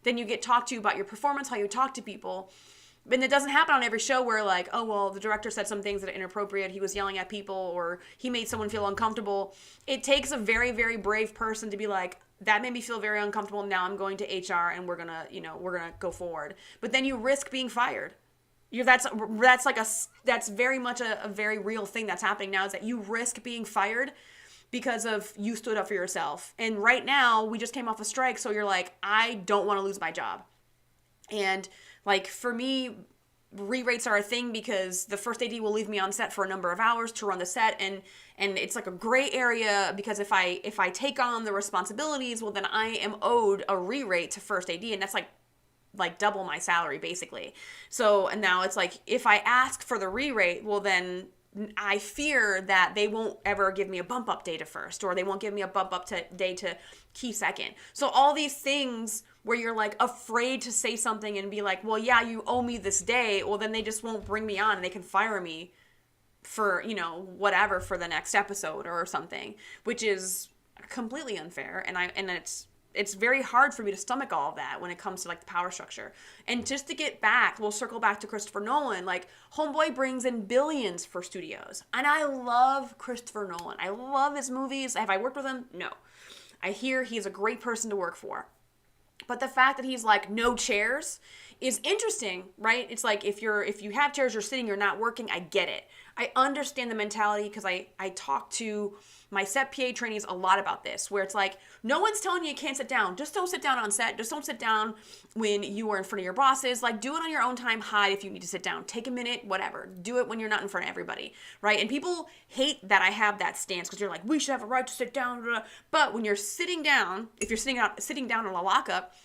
then you get talked to about your performance, how you talk to people. And it doesn't happen on every show where like, oh, well, the director said some things that are inappropriate. He was yelling at people, or he made someone feel uncomfortable. It takes a very, very brave person to be like, that made me feel very uncomfortable. Now I'm going to HR and we're going to go forward. But then you risk being fired. That's very much a very real thing that's happening now, is that you risk being fired because of you stood up for yourself. And right now we just came off a strike, so you're like, I don't want to lose my job. And like for me, re-rates are a thing because the first AD will leave me on set for a number of hours to run the set, and it's like a gray area, because if I take on the responsibilities, well then I am owed a re-rate to first AD, and that's like double my salary basically. So, and now it's like, if I ask for the re-rate, well then I fear that they won't ever give me a bump up day to first, or they won't give me a bump up day to key second. So all these things where you're like afraid to say something and be like, well, yeah, you owe me this day. Well, then they just won't bring me on and they can fire me for, whatever, for the next episode or something, which is completely unfair. And it's very hard for me to stomach all of that when it comes to like the power structure. And just to get back, we'll circle back to Christopher Nolan. Like, homeboy brings in billions for studios. And I love Christopher Nolan. I love his movies. Have I worked with him? No. I hear he's a great person to work for. But the fact that he's like, no chairs is interesting, right? It's like, if you have chairs, you're sitting, you're not working. I get it. I understand the mentality, because I talk to my Set PA trainees a lot about this, where it's like, no one's telling you can't sit down. Just don't sit down on set. Just don't sit down when you are in front of your bosses. Like, do it on your own time. Hide if you need to sit down. Take a minute, whatever. Do it when you're not in front of everybody, right? And people hate that I have that stance, because you're like, we should have a right to sit down. But when you're sitting down, if you're sitting down on a lockup,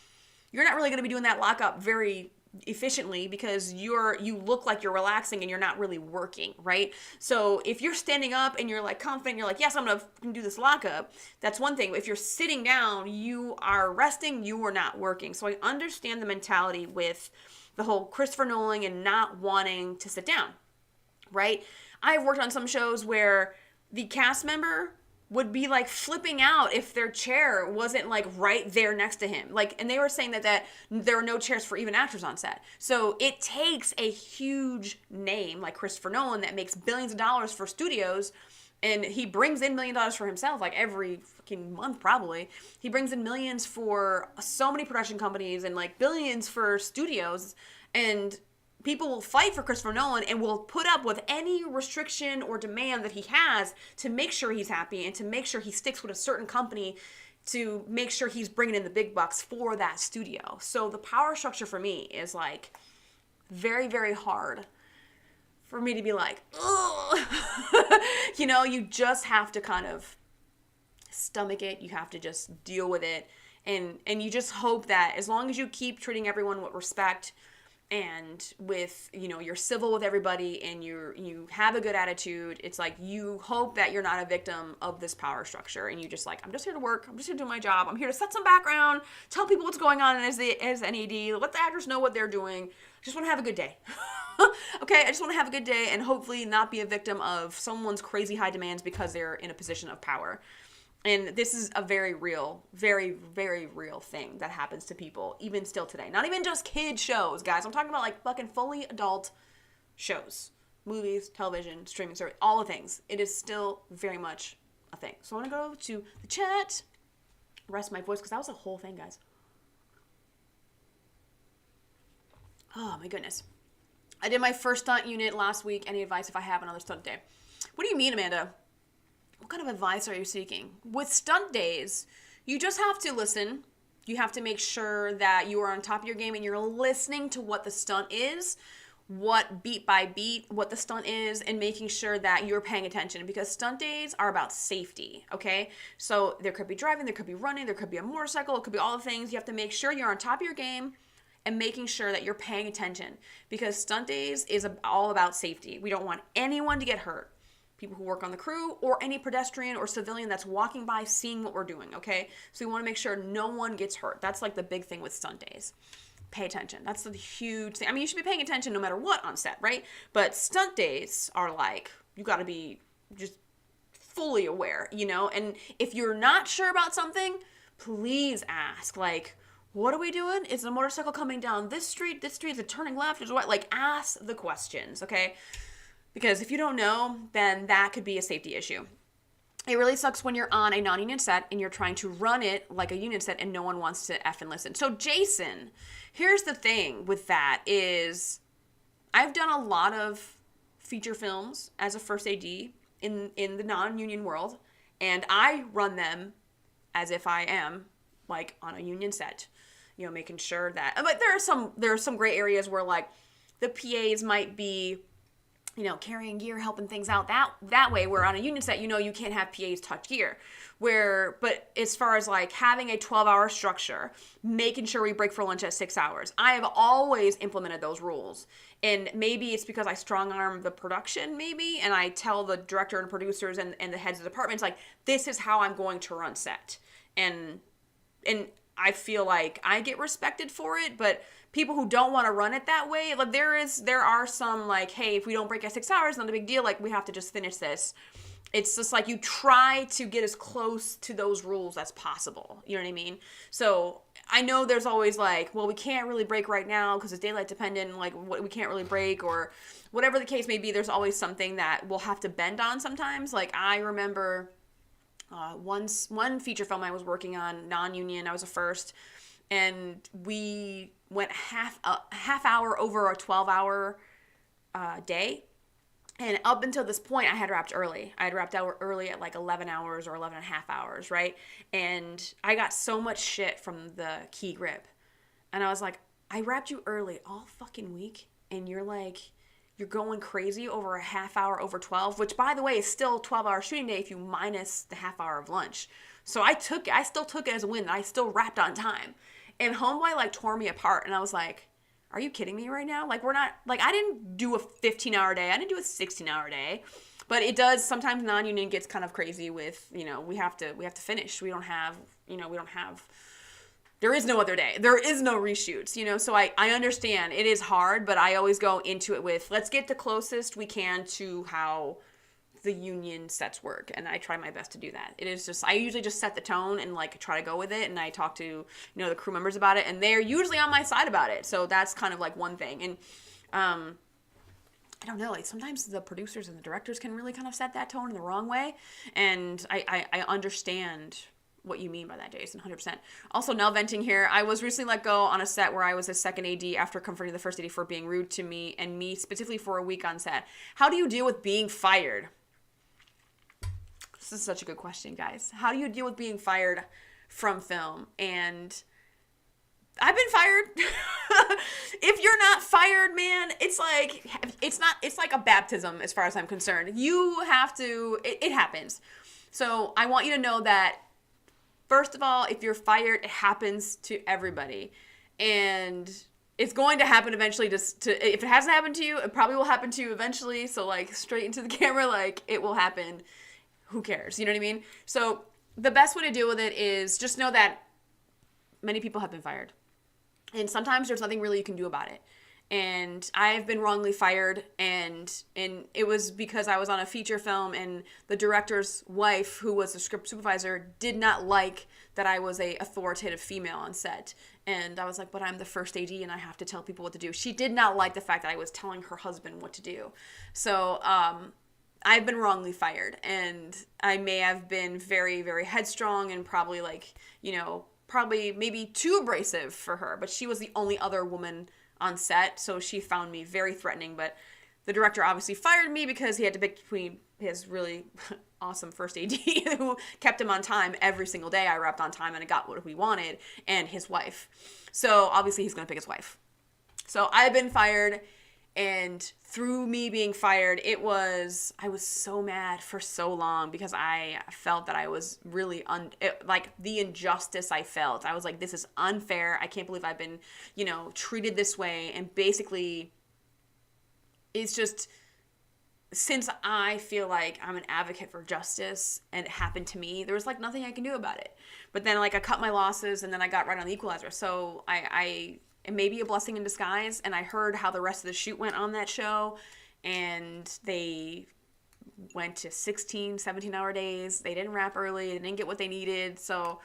you're not really going to be doing that lockup very efficiently, because you look like you're relaxing and you're not really working, right? So if you're standing up and you're like confident, you're like, yes, I'm gonna do this lockup, that's one thing. If you're sitting down, you are resting, you are not working. So I understand the mentality with the whole Christopher Nolan and not wanting to sit down, right? I've worked on some shows where the cast member would be like flipping out if their chair wasn't like right there next to him. Like, and they were saying that there are no chairs for even actors on set. So it takes a huge name like Christopher Nolan that makes billions of dollars for studios, and he brings in $1 million for himself, like every fucking month probably. He brings in millions for so many production companies and like billions for studios, and people will fight for Christopher Nolan and will put up with any restriction or demand that he has to make sure he's happy and to make sure he sticks with a certain company, to make sure he's bringing in the big bucks for that studio. So the power structure for me is like very, very hard for me to be like, ugh. You just have to kind of stomach it. You have to just deal with it. And you just hope that as long as you keep treating everyone with respect, and with, you're civil with everybody, and you have a good attitude, it's like you hope that you're not a victim of this power structure, and you just like, I'm just here to work, I'm just here to do my job, I'm here to set some background, tell people what's going on as NED, let the actors know what they're doing, I just want to have a good day. Okay, I just want to have a good day and hopefully not be a victim of someone's crazy high demands because they're in a position of power. And this is a very real, very, very real thing that happens to people even still today. Not even just kid shows, guys. I'm talking about like fucking fully adult shows. Movies, television, streaming service, all the things. It is still very much a thing. So I want to go to the chat, rest my voice, because that was a whole thing, guys. Oh my goodness. I did my first stunt unit last week. Any advice if I have another stunt day? What do you mean, Amanda? What kind of advice are you seeking? With stunt days, you just have to listen. You have to make sure that you are on top of your game and you're listening to what the stunt is, what beat by beat, what the stunt is, and making sure that you're paying attention, because stunt days are about safety, okay? So there could be driving, there could be running, there could be a motorcycle, it could be all the things. You have to make sure you're on top of your game and making sure that you're paying attention, because stunt days is all about safety. We don't want anyone to get hurt. People who work on the crew or any pedestrian or civilian that's walking by seeing what we're doing, okay? So we want to make sure no one gets hurt. That's like the big thing with stunt days. Pay attention. That's the huge thing. I mean, you should be paying attention no matter what on set, right? But stunt days are like, you got to be just fully aware, And if you're not sure about something, please ask, like, what are we doing? Is the motorcycle coming down this street? Is it turning left? Is what? Like, ask the questions, okay? Because if you don't know, then that could be a safety issue. It really sucks when you're on a non-union set and you're trying to run it like a union set and no one wants to effing listen. So Jason, here's the thing with that is, I've done a lot of feature films as a first AD in the non-union world, and I run them as if I am like on a union set, you know, making sure that, but there are some gray areas where like the PAs might be, you know, carrying gear, helping things out that way, where on a union set, you know, you can't have PAs touch gear. But as far as like having a 12-hour structure, making sure we break for lunch at 6 hours, I have always implemented those rules. And maybe it's because I strong arm the production, maybe, and I tell the director and producers and the heads of departments, like, this is how I'm going to run set. And I feel like I get respected for it, but people who don't want to run it that way, like there are some like, hey, if we don't break at 6 hours, not a big deal. Like, we have to just finish this. It's just like you try to get as close to those rules as possible. You know what I mean? So I know there's always like, well, we can't really break right now because it's daylight dependent. Like, we can't really break, or whatever the case may be. There's always something that we'll have to bend on sometimes. Like, I remember one feature film I was working on, non-union. I was a first, and we went a half hour over a 12-hour day. And up until this point, I had wrapped early. I had wrapped out early at like 11 hours or 11 and a half hours, right? And I got so much shit from the key grip. And I was like, I wrapped you early all fucking week, and you're going crazy over a half hour over 12, which, by the way, is still 12-hour shooting day if you minus the half hour of lunch. So I still took it as a win. I still wrapped on time. And homeboy like tore me apart, and I was like, are you kidding me right now? Like, we're not, like, I didn't do a 15-hour day. I didn't do a 16-hour day. But it does, sometimes non-union gets kind of crazy with, you know, we have to finish. We don't have, there is no other day. There is no reshoots, you know? So I understand it is hard, but I always go into it with, let's get the closest we can to how the union sets work, and I try my best to do that. It is just, I usually just set the tone and like try to go with it, and I talk to, you know, the crew members about it, and they're usually on my side about it. So that's kind of like one thing. And I don't know, like sometimes the producers and the directors can really kind of set that tone in the wrong way, and I understand what you mean by that, Jason, 100%. Also, now venting here, I was recently let go on a set where I was a second AD after confronting the first AD for being rude to me, and me specifically for a week on set. How do you deal with being fired? This is such a good question, guys. How do you deal with being fired from film? And I've been fired. If you're not fired, man, it's like a baptism as far as I'm concerned. You have to, it happens. So I want you to know that, first of all, if you're fired, it happens to everybody. And it's going to happen eventually. If it hasn't happened to you, it probably will happen to you eventually. So like straight into the camera, like it will happen. Who cares? You know what I mean? So the best way to deal with it is just know that many people have been fired. And sometimes there's nothing really you can do about it. And I've been wrongly fired, and it was because I was on a feature film, and the director's wife, who was the script supervisor, did not like that I was a authoritative female on set. And I was like, but I'm the first AD and I have to tell people what to do. She did not like the fact that I was telling her husband what to do. So, I've been wrongly fired, and I may have been very, very headstrong and probably like, you know, probably maybe too abrasive for her, but she was the only other woman on set, so she found me very threatening. But the director obviously fired me because he had to pick between his really awesome first AD who kept him on time every single day. I wrapped on time and I got what we wanted, and his wife. So obviously he's going to pick his wife. So I've been fired. And through me being fired, I was so mad for so long because I felt that I was really, like the injustice I felt. I was like, this is unfair. I can't believe I've been, you know, treated this way. And basically, it's just, since I feel like I'm an advocate for justice and it happened to me, there was like nothing I can do about it. But then like I cut my losses, and then I got right on the equalizer. So it may be a blessing in disguise, and I heard how the rest of the shoot went on that show, and they went to 16, 17-hour days. They didn't wrap early. They didn't get what they needed. So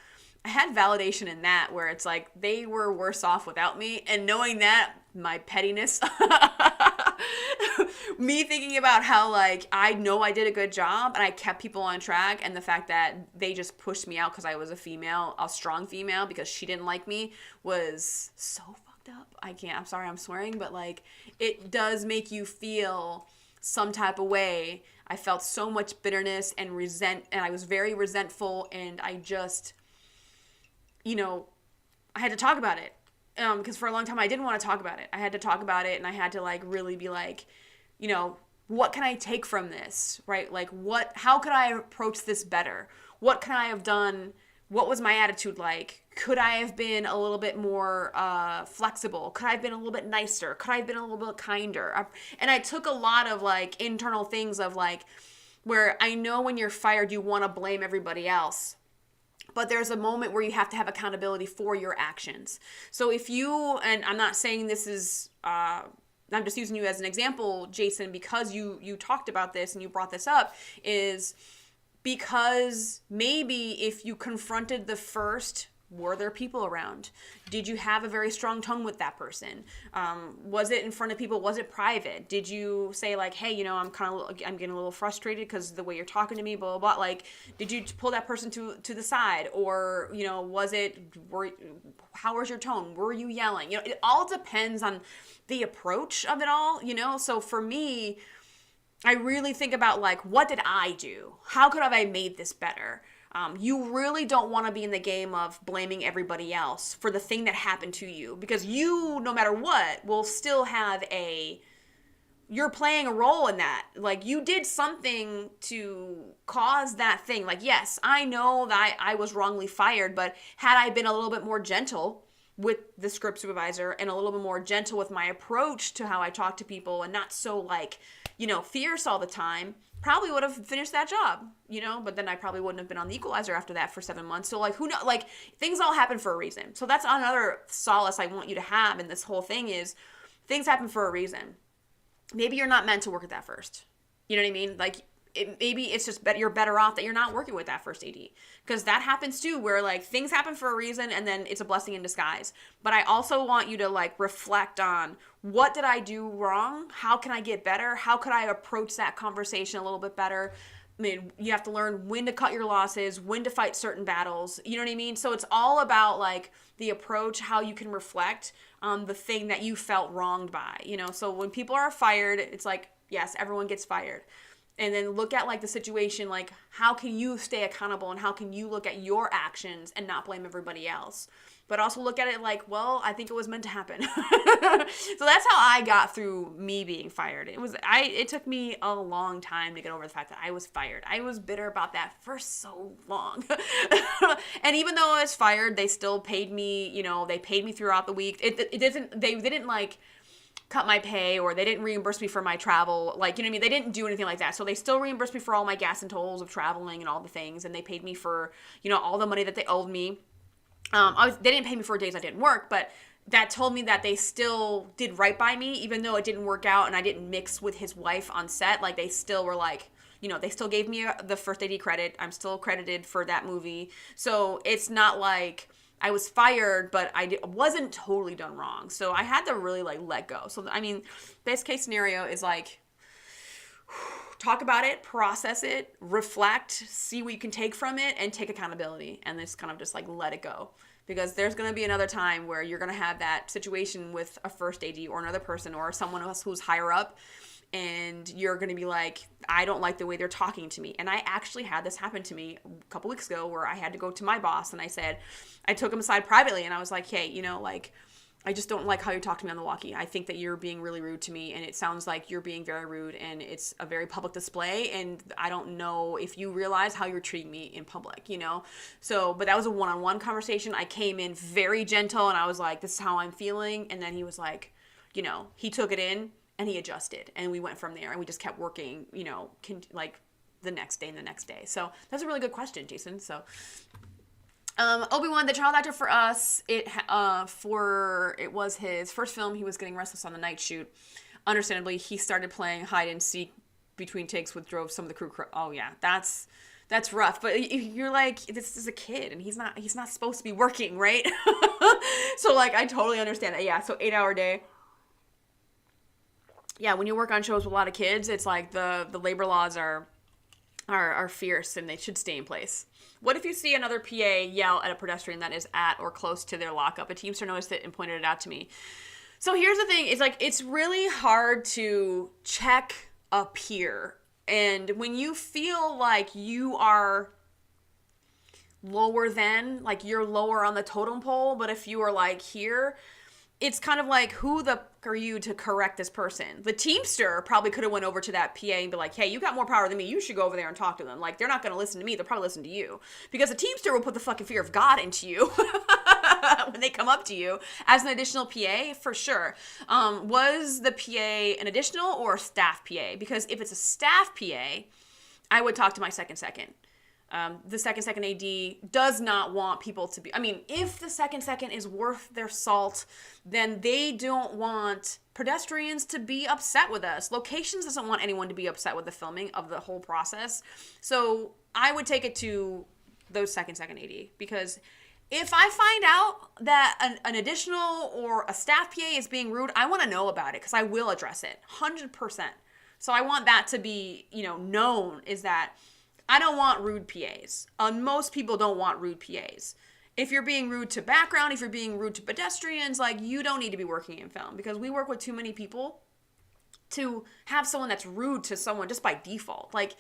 I had validation in that, where it's like they were worse off without me, and knowing that, my pettiness, me thinking about how like I know I did a good job and I kept people on track, and the fact that they just pushed me out because I was a female, a strong female, because she didn't like me, was so fucking fucked up. I'm sorry I'm swearing, but like it does make you feel some type of way. I felt so much bitterness and I was very resentful, and I just, I had to talk about it. Because for a long time I didn't want to talk about it. I had to talk about it, and I had to like really be like, what can I take from this, right? Like how could I approach this better? What can I have done? What was my attitude like? Could I have been a little bit more flexible? Could I have been a little bit nicer? Could I have been a little bit kinder? And I took a lot of like internal things of like, where I know when you're fired, you want to blame everybody else. But there's a moment where you have to have accountability for your actions. So and I'm not saying this is, I'm just using you as an example, Jason, because you talked about this and you brought this up, is because maybe if you confronted the first, were there people around? Did you have a very strong tone with that person? Was it in front of people? Was it private? Did you say like, hey, I'm getting a little frustrated because the way you're talking to me, blah, blah, blah. Like, did you pull that person to the side? Or, how was your tone? Were you yelling? It all depends on the approach of it all, So for me, I really think about like, what did I do? How could have I made this better? You really don't want to be in the game of blaming everybody else for the thing that happened to you, because you, no matter what, will still have you're playing a role in that. Like, you did something to cause that thing. Like, yes, I know that I was wrongly fired, but had I been a little bit more gentle with the script supervisor and a little bit more gentle with my approach to how I talk to people, and not so like, fierce all the time, probably would have finished that job, but then I probably wouldn't have been on the Equalizer after that for 7 months. So like, who knows, like, things all happen for a reason. So that's another solace I want you to have in this whole thing, is things happen for a reason. Maybe you're not meant to work at that first. You know what I mean? Like, maybe it's just you're better off that you're not working with that first AD, because that happens too, where like things happen for a reason and then it's a blessing in disguise. But I also want you to like reflect on, what did I do wrong? How can I get better? How could I approach that conversation a little bit better? I mean, you have to learn when to cut your losses, when to fight certain battles. You know what I mean? So it's all about like the approach, how you can reflect on the thing that you felt wronged by. So when people are fired, it's like, yes, everyone gets fired. And then look at like the situation, like how can you stay accountable, and how can you look at your actions and not blame everybody else? But also look at it like, well, I think it was meant to happen. So that's how I got through me being fired. It took me a long time to get over the fact that I was fired. I was bitter about that for so long. And even though I was fired, they still paid me, they paid me throughout the week. They didn't like cut my pay, or they didn't reimburse me for my travel. Like, you know what I mean? They didn't do anything like that. So they still reimbursed me for all my gas and tolls of traveling and all the things. And they paid me for, all the money that they owed me. They didn't pay me for days I didn't work, but that told me that they still did right by me, even though it didn't work out and I didn't mix with his wife on set. Like, they still were like, they still gave me the first AD credit. I'm still credited for that movie. So it's not like I was fired, but I wasn't totally done wrong. So I had to really like let go. So, I mean, best case scenario is like, talk about it, process it, reflect, see what you can take from it, and take accountability. And just kind of just like let it go. Because there's going to be another time where you're going to have that situation with a first AD or another person or someone else who's higher up. And you're going to be like, I don't like the way they're talking to me. And I actually had this happen to me a couple weeks ago, where I had to go to my boss and I took him aside privately and I was like, hey, I just don't like how you talk to me on the walkie. I think that you're being really rude to me, and it sounds like you're being very rude, and it's a very public display, and I don't know if you realize how you're treating me in public, So, but that was a one-on-one conversation. I came in very gentle and I was like, this is how I'm feeling. And then he was like, he took it in and he adjusted, and we went from there, and we just kept working, like the next day and the next day. So that's a really good question, Jason. So Obi-Wan, the child actor for us, it was his first film. He was getting restless on the night shoot. Understandably, he started playing hide and seek between takes, which drove some of the crew. Oh yeah, that's rough. But you're like, this is a kid, and he's not supposed to be working, right? So like, I totally understand that. Yeah, so 8-hour day. Yeah, when you work on shows with a lot of kids, it's like the labor laws are are fierce and they should stay in place. What if you see another PA yell at a pedestrian that is at or close to their lockup? A Teamster noticed it and pointed it out to me. So here's the thing. It's like, it's really hard to check a peer. And when you feel like you are lower than, like you're lower on the totem pole, but if you are like here, it's kind of like, who the are you to correct this person? The Teamster probably could have went over to that PA and be like, hey, you got more power than me. You should go over there and talk to them. Like, they're not going to listen to me. They'll probably listen to you. Because the Teamster will put the fucking fear of God into you when they come up to you as an additional PA, for sure. Was the PA an additional or a staff PA? Because if it's a staff PA, I would talk to my second. The second AD does not want people to be, I mean, if the second is worth their salt, then they don't want pedestrians to be upset with us. Locations doesn't want anyone to be upset with the filming of the whole process. So I would take it to those second AD, because if I find out that an additional or a staff PA is being rude, I want to know about it, because I will address it 100%. So I want that to be, known, is that I don't want rude PAs. Most people don't want rude PAs. If you're being rude to background, if you're being rude to pedestrians, like, you don't need to be working in film, because we work with too many people to have someone that's rude to someone just by default. Like,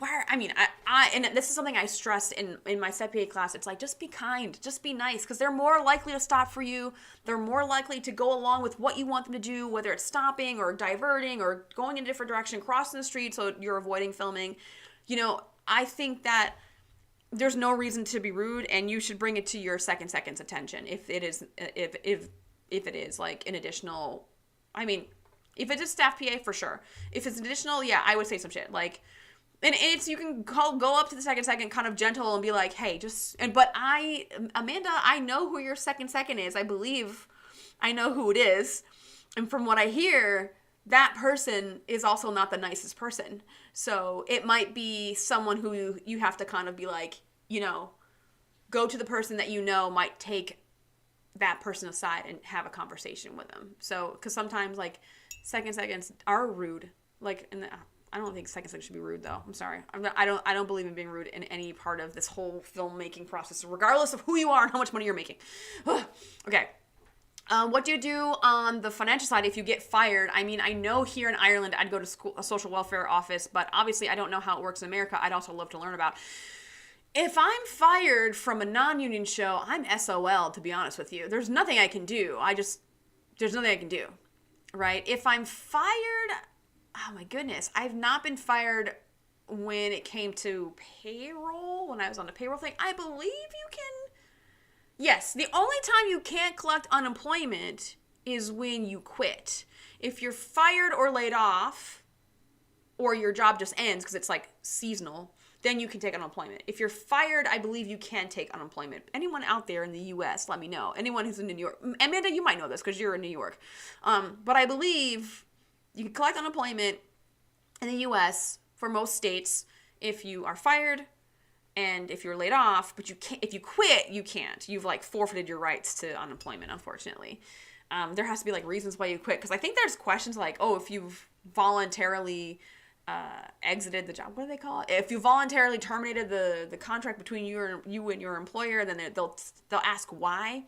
and this is something I stress in my Set PA class. It's like, just be kind, just be nice, because they're more likely to stop for you. They're more likely to go along with what you want them to do, whether it's stopping or diverting or going in a different direction, crossing the street so you're avoiding filming. I think that there's no reason to be rude, and you should bring it to your second's attention if it is like an additional. I mean, if it's a staff PA, for sure. If it's an additional, yeah, I would say some shit. Like, and it's, you can go up to the second kind of gentle and be like, hey, but Amanda, I know who your second is. I believe I know who it is, and from what I hear, that person is also not the nicest person. So it might be someone who you have to kind of be like, go to the person that might take that person aside and have a conversation with them. So, because sometimes, like, seconds are rude. Like, I don't think second should be rude, though. I'm sorry. I don't believe in being rude in any part of this whole filmmaking process, regardless of who you are and how much money you're making. Okay. What do you do on the financial side if you get fired? I mean, I know here in Ireland, I'd go to a social welfare office, but obviously I don't know how it works in America. I'd also love to learn about. If I'm fired from a non-union show, I'm SOL, to be honest with you. There's nothing I can do. There's nothing I can do, right? If I'm fired, oh my goodness, I've not been fired when it came to payroll, when I was on the payroll thing. I believe you can. Yes, the only time you can't collect unemployment is when you quit. If you're fired or laid off, or your job just ends because it's like seasonal, then you can take unemployment. If you're fired, I believe you can take unemployment. Anyone out there in the U.S., let me know. Anyone who's in New York. Amanda, you might know this because you're in New York. But I believe you can collect unemployment in the U.S. for most states if you are fired, and if you're laid off, but you can't. If you quit, you can't. You've like forfeited your rights to unemployment, unfortunately. There has to be like reasons why you quit, because I think there's questions like, oh, if you've voluntarily exited the job, what do they call it? If you voluntarily terminated the contract between you and your employer, then they'll ask why.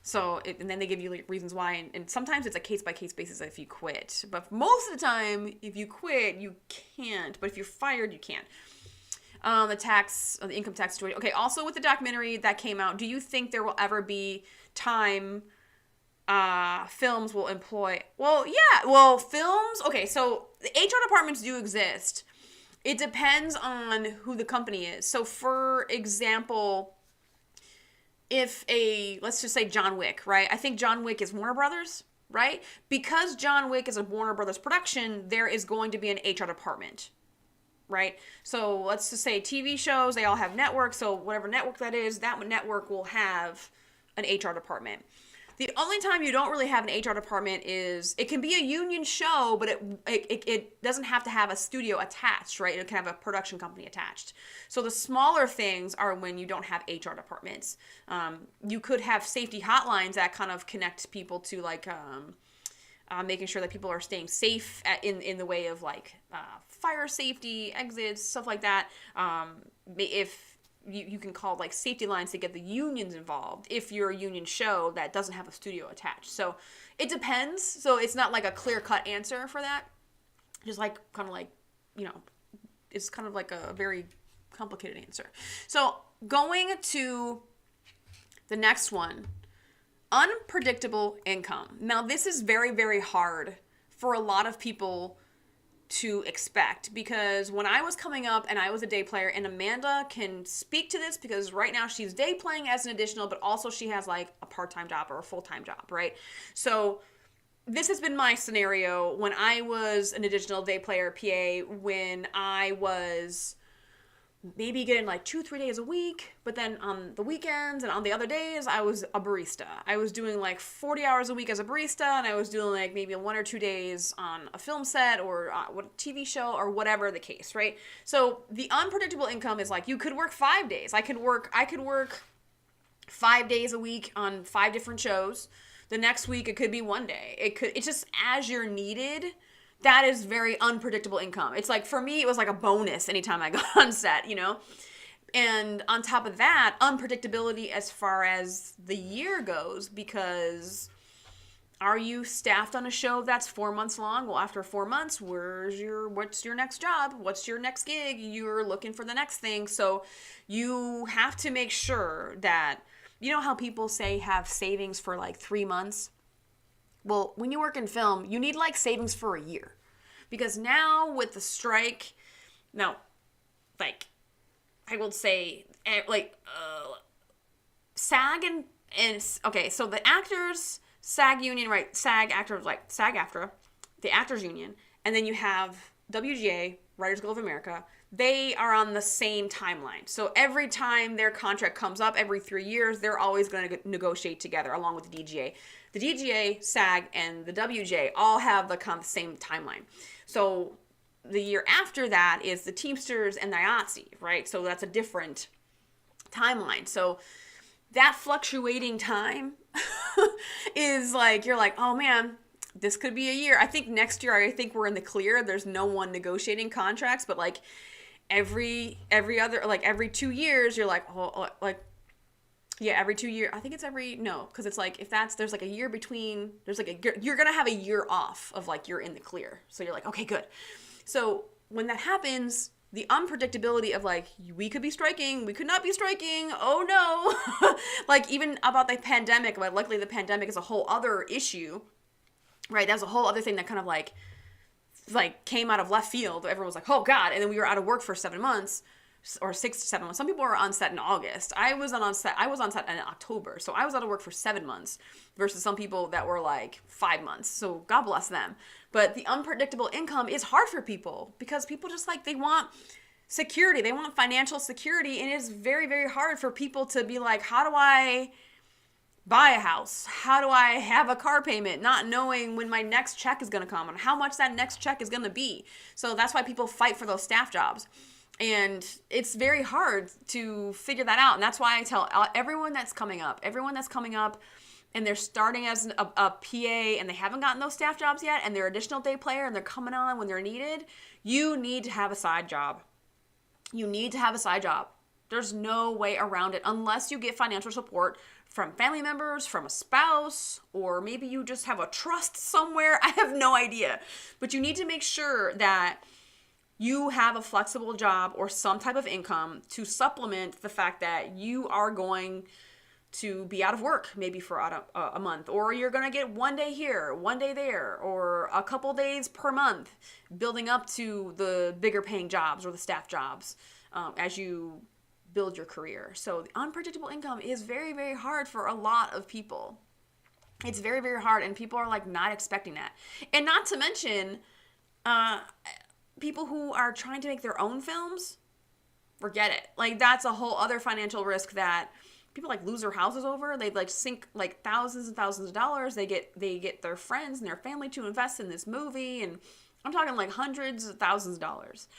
So and then they give you like reasons why, and sometimes it's a case by case basis if you quit. But most of the time, if you quit, you can't. But if you're fired, you can. The income tax situation. Okay, also with the documentary that came out, do you think there will ever be time films will employ? Well, yeah. Well, films, okay, so the HR departments do exist. It depends on who the company is. So, for example, let's just say John Wick, right? I think John Wick is Warner Brothers, right? Because John Wick is a Warner Brothers production, there is going to be an HR department. Right? So let's just say TV shows, they all have networks. So whatever network that is, that network will have an HR department. The only time you don't really have an HR department is, it can be a union show, but it doesn't have to have a studio attached, right? It can have a production company attached. So the smaller things are when you don't have HR departments. You could have safety hotlines that kind of connect people to like making sure that people are staying safe in the way of like fire safety, exits, stuff like that. If you can call like safety lines to get the unions involved if you're a union show that doesn't have a studio attached. So it depends. So it's not like a clear-cut answer for that. Just like kind of like, it's kind of like a very complicated answer. So going to the next one, unpredictable income. Now this is very, very hard for a lot of people to expect, because when I was coming up and I was a day player, and Amanda can speak to this because right now she's day playing as an additional, but also she has like a part-time job or a full-time job, right? So this has been my scenario when I was an additional day player PA, when I was maybe getting like 2-3 days a week, but then on the weekends and on the other days, I was a barista. I was doing like 40 hours a week as a barista, and I was doing like maybe 1 or 2 days on a film set or a TV show or whatever the case, right? So the unpredictable income is like, you could work 5 days. I could work 5 days a week on 5 different shows. The next week, it could be 1 day. It's just as you're needed. That is very unpredictable income. It's like, for me, it was like a bonus anytime I got on set, And on top of that, unpredictability as far as the year goes, because are you staffed on a show that's 4 months long? Well, after 4 months, what's your next job? What's your next gig? You're looking for the next thing. So you have to make sure that, how people say have savings for like 3 months? Well, when you work in film, you need like savings for a year. Because now with the strike, I will say, SAG okay, so the actors, SAG union, right? SAG actors, like SAG-AFTRA, the actors union, and then you have WGA, Writers Guild of America. They are on the same timeline. So every time their contract comes up every 3 years, they're always going to negotiate together along with the DGA. The DGA, SAG, and the WGA all have the same timeline. So the year after that is the Teamsters and the IATSE, right? So that's a different timeline. So that fluctuating time is like, you're like, oh man, this could be a year. I think next year, we're in the clear. There's no one negotiating contracts, but like every other, like every 2 years, you're like, every 2 years. I think it's because it's like, there's like a year between, you're going to have a year off of like, you're in the clear. So you're like, okay, good. So when that happens, the unpredictability of like, we could be striking, we could not be striking, oh no. Like even about the pandemic, but luckily the pandemic is a whole other issue, right? That's a whole other thing that kind of like came out of left field. Everyone was like, oh God. And then we were out of work for 7 months. Or 6 to 7 months. Some people were on set in August. I was on set in October. So I was out of work for 7 months versus some people that were like 5 months. So God bless them. But the unpredictable income is hard for people because people just like, they want security. They want financial security. And it's very, very hard for people to be like, how do I buy a house? How do I have a car payment? Not knowing when my next check is going to come and how much that next check is going to be. So that's why people fight for those staff jobs. And it's very hard to figure that out. And that's why I tell everyone that's coming up and they're starting as a PA and they haven't gotten those staff jobs yet and they're additional day player and they're coming on when they're needed, you need to have a side job. You need to have a side job. There's no way around it unless you get financial support from family members, from a spouse, or maybe you just have a trust somewhere. I have no idea. But you need to make sure that you have a flexible job or some type of income to supplement the fact that you are going to be out of work maybe for a month, or you're going to get 1 day here, 1 day there, or a couple days per month, building up to the bigger paying jobs or the staff jobs as you build your career. So the unpredictable income is very, very hard for a lot of people. It's very, very hard, and people are like not expecting that. And not to mention, people who are trying to make their own films, forget it. Like that's a whole other financial risk that people like lose their houses over. They like sink like thousands and thousands of dollars. They get their friends and their family to invest in this movie, and I'm talking like hundreds of thousands of dollars.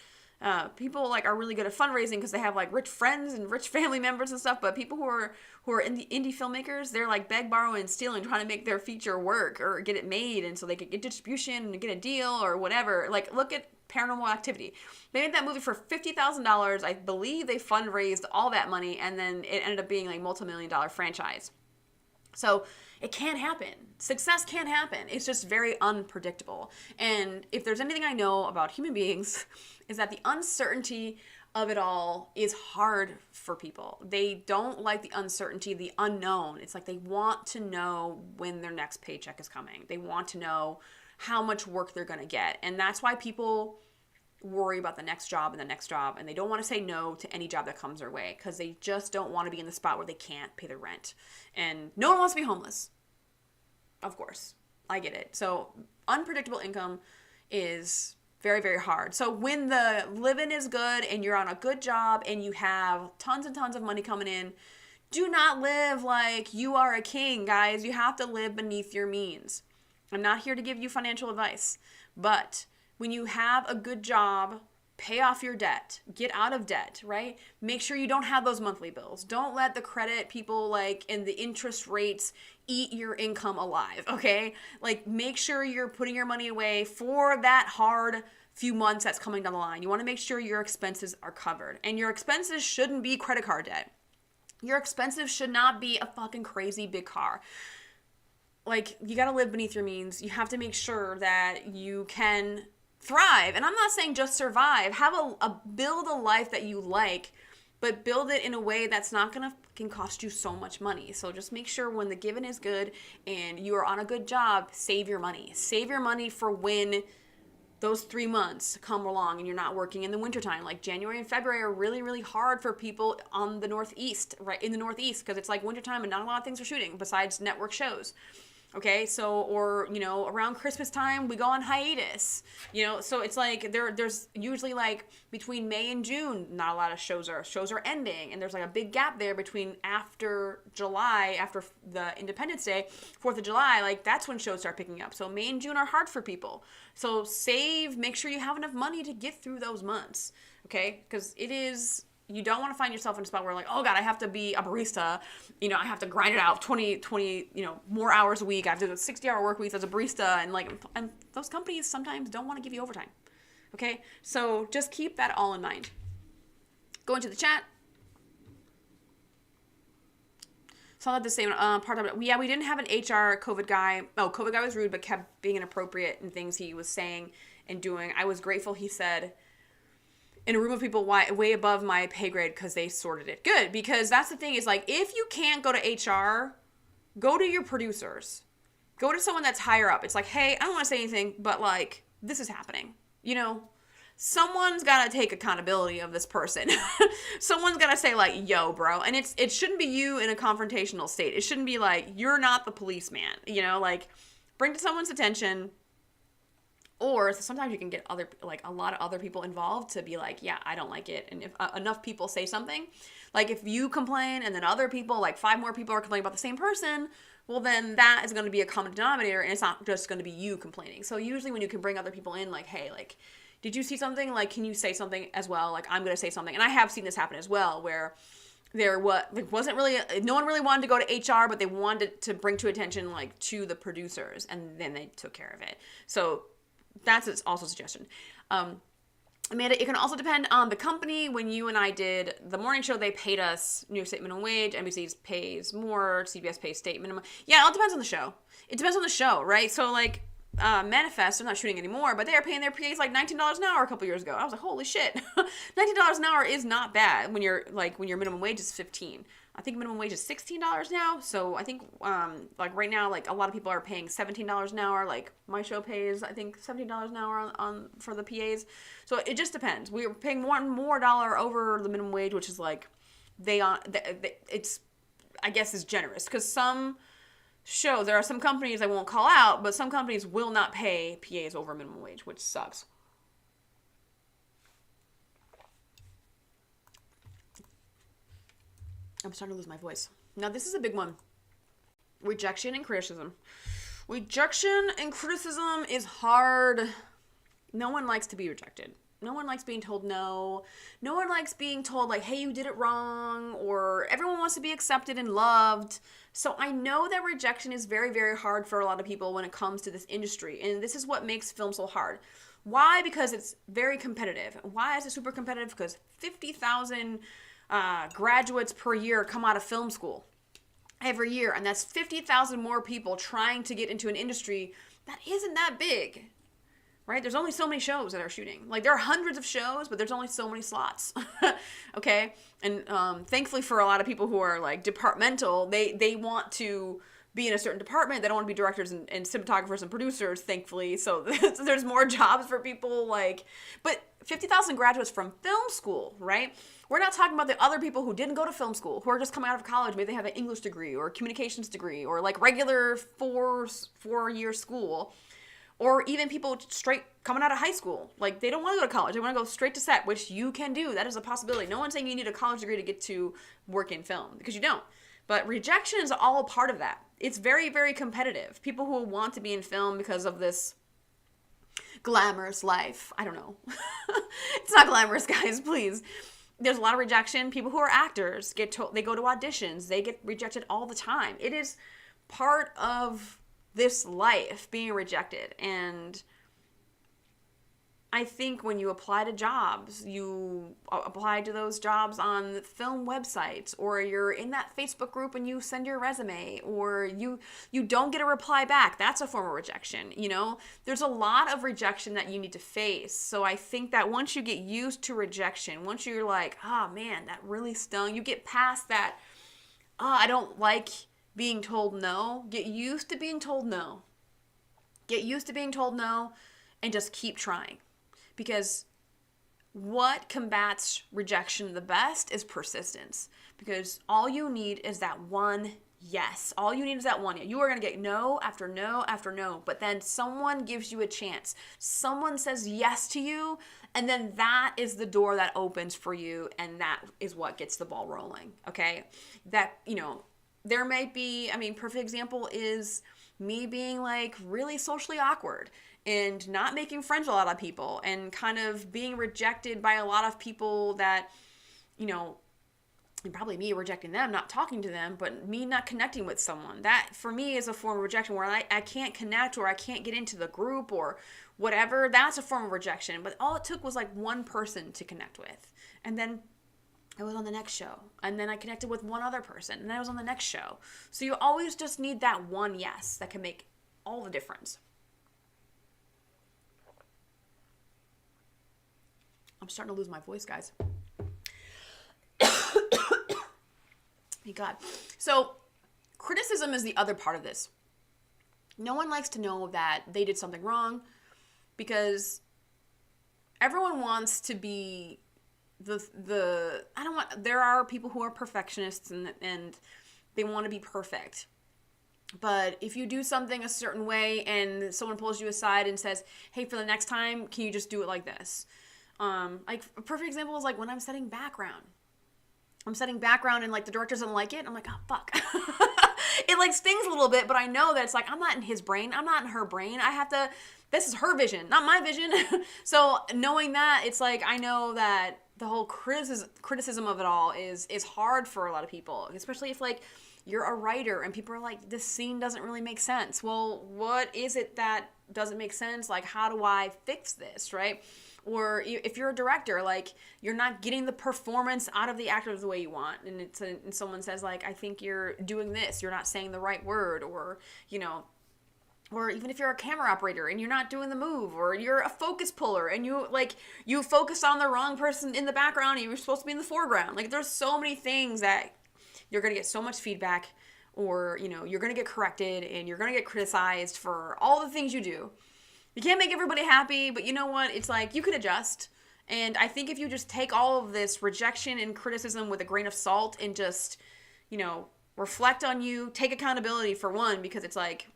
People like are really good at fundraising because they have like rich friends and rich family members and stuff. But people who are indie filmmakers, they're like beg, borrow, and stealing, trying to make their feature work or get it made, and so they could get distribution and get a deal or whatever. Like, look at Paranormal Activity. They made that movie for $50,000. I believe they fundraised all that money, and then it ended up being like multi-million-dollar franchise. So it can happen. Success can happen. It's just very unpredictable. And if there's anything I know about human beings, is that the uncertainty of it all is hard for people. They don't like the uncertainty, the unknown. It's like they want to know when their next paycheck is coming. They want to know how much work they're going to get. And that's why people worry about the next job and the next job, and they don't want to say no to any job that comes their way because they just don't want to be in the spot where they can't pay their rent. And no one wants to be homeless. Of course, I get it. So unpredictable income is very, very hard. So when the living is good and you're on a good job and you have tons and tons of money coming in, do not live like you are a king, guys. You have to live beneath your means. I'm not here to give you financial advice, but when you have a good job, pay off your debt, get out of debt, right? Make sure you don't have those monthly bills. Don't let the credit people and the interest rates eat your income alive, okay? Like, make sure you're putting your money away for that hard few months that's coming down the line. You want to make sure your expenses are covered, and your expenses shouldn't be credit card debt. Your expenses should not be a fucking crazy big car. Like, you got to live beneath your means. You have to make sure that you can thrive. And I'm not saying just survive. Have build a life that you like, but build it in a way that's not going to fucking cost you so much money. So just make sure when the giving is good and you are on a good job, save your money. Save your money for when those 3 months come along and you're not working in the wintertime. Like, January and February are really, really hard for people on the Northeast, right? In the Northeast, because it's like wintertime and not a lot of things are shooting besides network shows. Okay, so, or, around Christmas time, we go on hiatus, so it's like there's usually like between May and June, not a lot of shows are ending, and there's like a big gap there between after July, after the Independence Day, 4th of July, like that's when shows start picking up. So May and June are hard for people. So make sure you have enough money to get through those months, okay, because you don't want to find yourself in a spot where like, oh God, I have to be a barista. I have to grind it out 20, more hours a week. I have to do 60-hour work weeks as a barista. And those companies sometimes don't want to give you overtime. Okay. So just keep that all in mind. Go into the chat. Saw that the same part of it. Yeah, we didn't have an HR COVID guy. Oh, COVID guy was rude, but kept being inappropriate in things he was saying and doing. I was grateful he said, in a room of people way above my pay grade, because they sorted it. Good, because that's the thing is, like, if you can't go to HR, go to your producers. Go to someone that's higher up. It's like, hey, I don't want to say anything, but, like, this is happening. Someone's got to take accountability of this person. Someone's got to say, like, yo, bro. And it shouldn't be you in a confrontational state. It shouldn't be like, you're not the policeman. Like, bring to someone's attention. Or sometimes you can get a lot of other people involved to be like, yeah, I don't like it. And if enough people say something, like if you complain and then other people, like 5 more people are complaining about the same person, well, then that is going to be a common denominator, and it's not just going to be you complaining. So usually when you can bring other people in, like, hey, like, did you see something? Like, can you say something as well? Like, I'm going to say something. And I have seen this happen as well, where no one really wanted to go to HR, but they wanted to bring to attention, like, to the producers, and then they took care of it. So that's also a suggestion. Amanda, it can also depend on the company. When you and I did the morning show, they paid us New York State minimum wage. NBC pays more. CBS pays state minimum. Yeah, it all depends on the show. It depends on the show, right? So, like, Manifest, they're not shooting anymore, but they are paying their PAs like $19 an hour a couple years ago. I was like, holy shit. $19 an hour is not bad when your minimum wage is $15. I think minimum wage is $16 now. So I think, right now, like, a lot of people are paying $17 an hour. Like, my show pays, I think, $17 an hour on for the PAs. So it just depends. We're paying more dollar over the minimum wage, which is like, it's, I guess, is generous. Because some shows, there are some companies I won't call out, but some companies will not pay PAs over minimum wage, which sucks. I'm starting to lose my voice. Now, this is a big one. Rejection and criticism. Rejection and criticism is hard. No one likes to be rejected. No one likes being told no. No one likes being told, like, hey, you did it wrong, or everyone wants to be accepted and loved. So I know that rejection is very, very hard for a lot of people when it comes to this industry. And this is what makes film so hard. Why? Because it's very competitive. Why is it super competitive? Because 50,000 graduates per year come out of film school every year. And that's 50,000 more people trying to get into an industry that isn't that big. Right? There's only so many shows that are shooting. Like, there are hundreds of shows, but there's only so many slots. Okay? And thankfully for a lot of people who are, like, departmental, they want to be in a certain department. They don't want to be directors and cinematographers and producers, thankfully. So there's more jobs for people, like... But 50,000 graduates from film school, right? We're not talking about the other people who didn't go to film school, who are just coming out of college. Maybe they have an English degree or a communications degree or, like, regular four-year school. Or even people straight coming out of high school. Like, they don't want to go to college. They want to go straight to set, which you can do. That is a possibility. No one's saying you need a college degree to get to work in film, because you don't. But rejection is all a part of that. It's very, very competitive. People who want to be in film because of this glamorous life. I don't know. It's not glamorous, guys, please. There's a lot of rejection. People who are actors, they go to auditions. They get rejected all the time. It is part of this life, being rejected. And I think when you apply to jobs, you apply to those jobs on film websites, or you're in that Facebook group and you send your resume, or you don't get a reply back. That's a form of rejection. You know, there's a lot of rejection that you need to face. So I think that once you get used to rejection, once you're like, oh man, that really stung, you get past that, I don't like being told no. Get used to being told no. Get used to being told no and just keep trying. Because what combats rejection the best is persistence. Because all you need is that one yes. All you need is that one yes. You are going to get no after no after no. But then someone gives you a chance. Someone says yes to you. And then that is the door that opens for you. And that is what gets the ball rolling. Okay? That, you know, there may be, perfect example is me being like really socially awkward and not making friends with a lot of people and kind of being rejected by a lot of people that, you know, and probably me rejecting them, not talking to them, but me not connecting with someone. That for me is a form of rejection where I can't connect or I can't get into the group or whatever. That's a form of rejection. But all it took was like one person to connect with. And then I was on the next show, and then I connected with one other person, and then I was on the next show. So you always just need that one yes that can make all the difference. I'm starting to lose my voice, guys. Thank God. So criticism is the other part of this. No one likes to know that they did something wrong, because everyone wants to be there are people who are perfectionists and they want to be perfect. But if you do something a certain way and someone pulls you aside and says, hey, for the next time, can you just do it like this? Like a perfect example is like when I'm setting background. And like the director doesn't like it. I'm like, oh, fuck. It like stings a little bit, but I know that it's like, I'm not in his brain. I'm not in her brain. This is her vision, not my vision. So knowing that, it's like, I know that the whole criticism of it all is hard for a lot of people, especially if like you're a writer and people are like, this scene doesn't really make sense. Well, what is it that doesn't make sense? Like, how do I fix this, right? Or if you're a director, like you're not getting the performance out of the actors the way you want, and someone says like, I think you're doing this, you're not saying the right word, or you know. Or even if you're a camera operator and you're not doing the move, or you're a focus puller and you focus on the wrong person in the background and you were supposed to be in the foreground. Like there's so many things that you're going to get so much feedback, or, you know, you're going to get corrected and you're going to get criticized for all the things you do. You can't make everybody happy, but you know what? It's like you could adjust. And I think if you just take all of this rejection and criticism with a grain of salt and just, you know, reflect on you, take accountability for one, because it's like,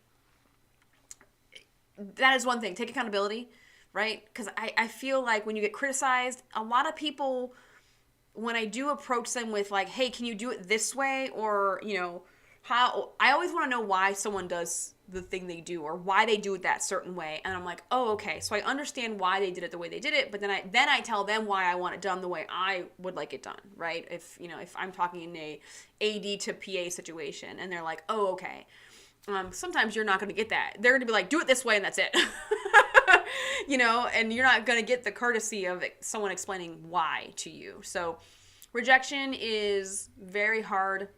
that is one thing. Take accountability, right? Because I feel like when you get criticized, a lot of people, when I do approach them with like, hey, can you do it this way? Or, you know, how I always want to know why someone does the thing they do or why they do it that certain way. And I'm like, oh, okay. So I understand why they did it the way they did it, but then I tell them why I want it done the way I would like it done, right? If I'm talking in a AD to PA situation and they're like, oh, okay. Sometimes you're not going to get that. They're going to be like, do it this way and that's it. And you're not going to get the courtesy of someone explaining why to you. So rejection is very hard.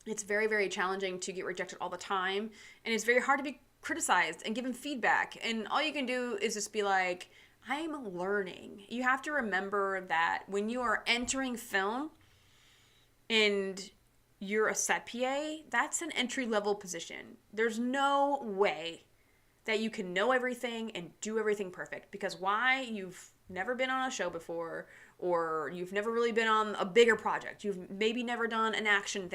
It's very, very challenging to get rejected all the time. And it's very hard to be criticized and given feedback. And all you can do is just be like, I'm learning. You have to remember that when you are entering film and you're a set PA, that's an entry-level position. There's no way that you can know everything and do everything perfect. Because why? You've never been on a show before, or you've never really been on a bigger project. You've maybe never done an action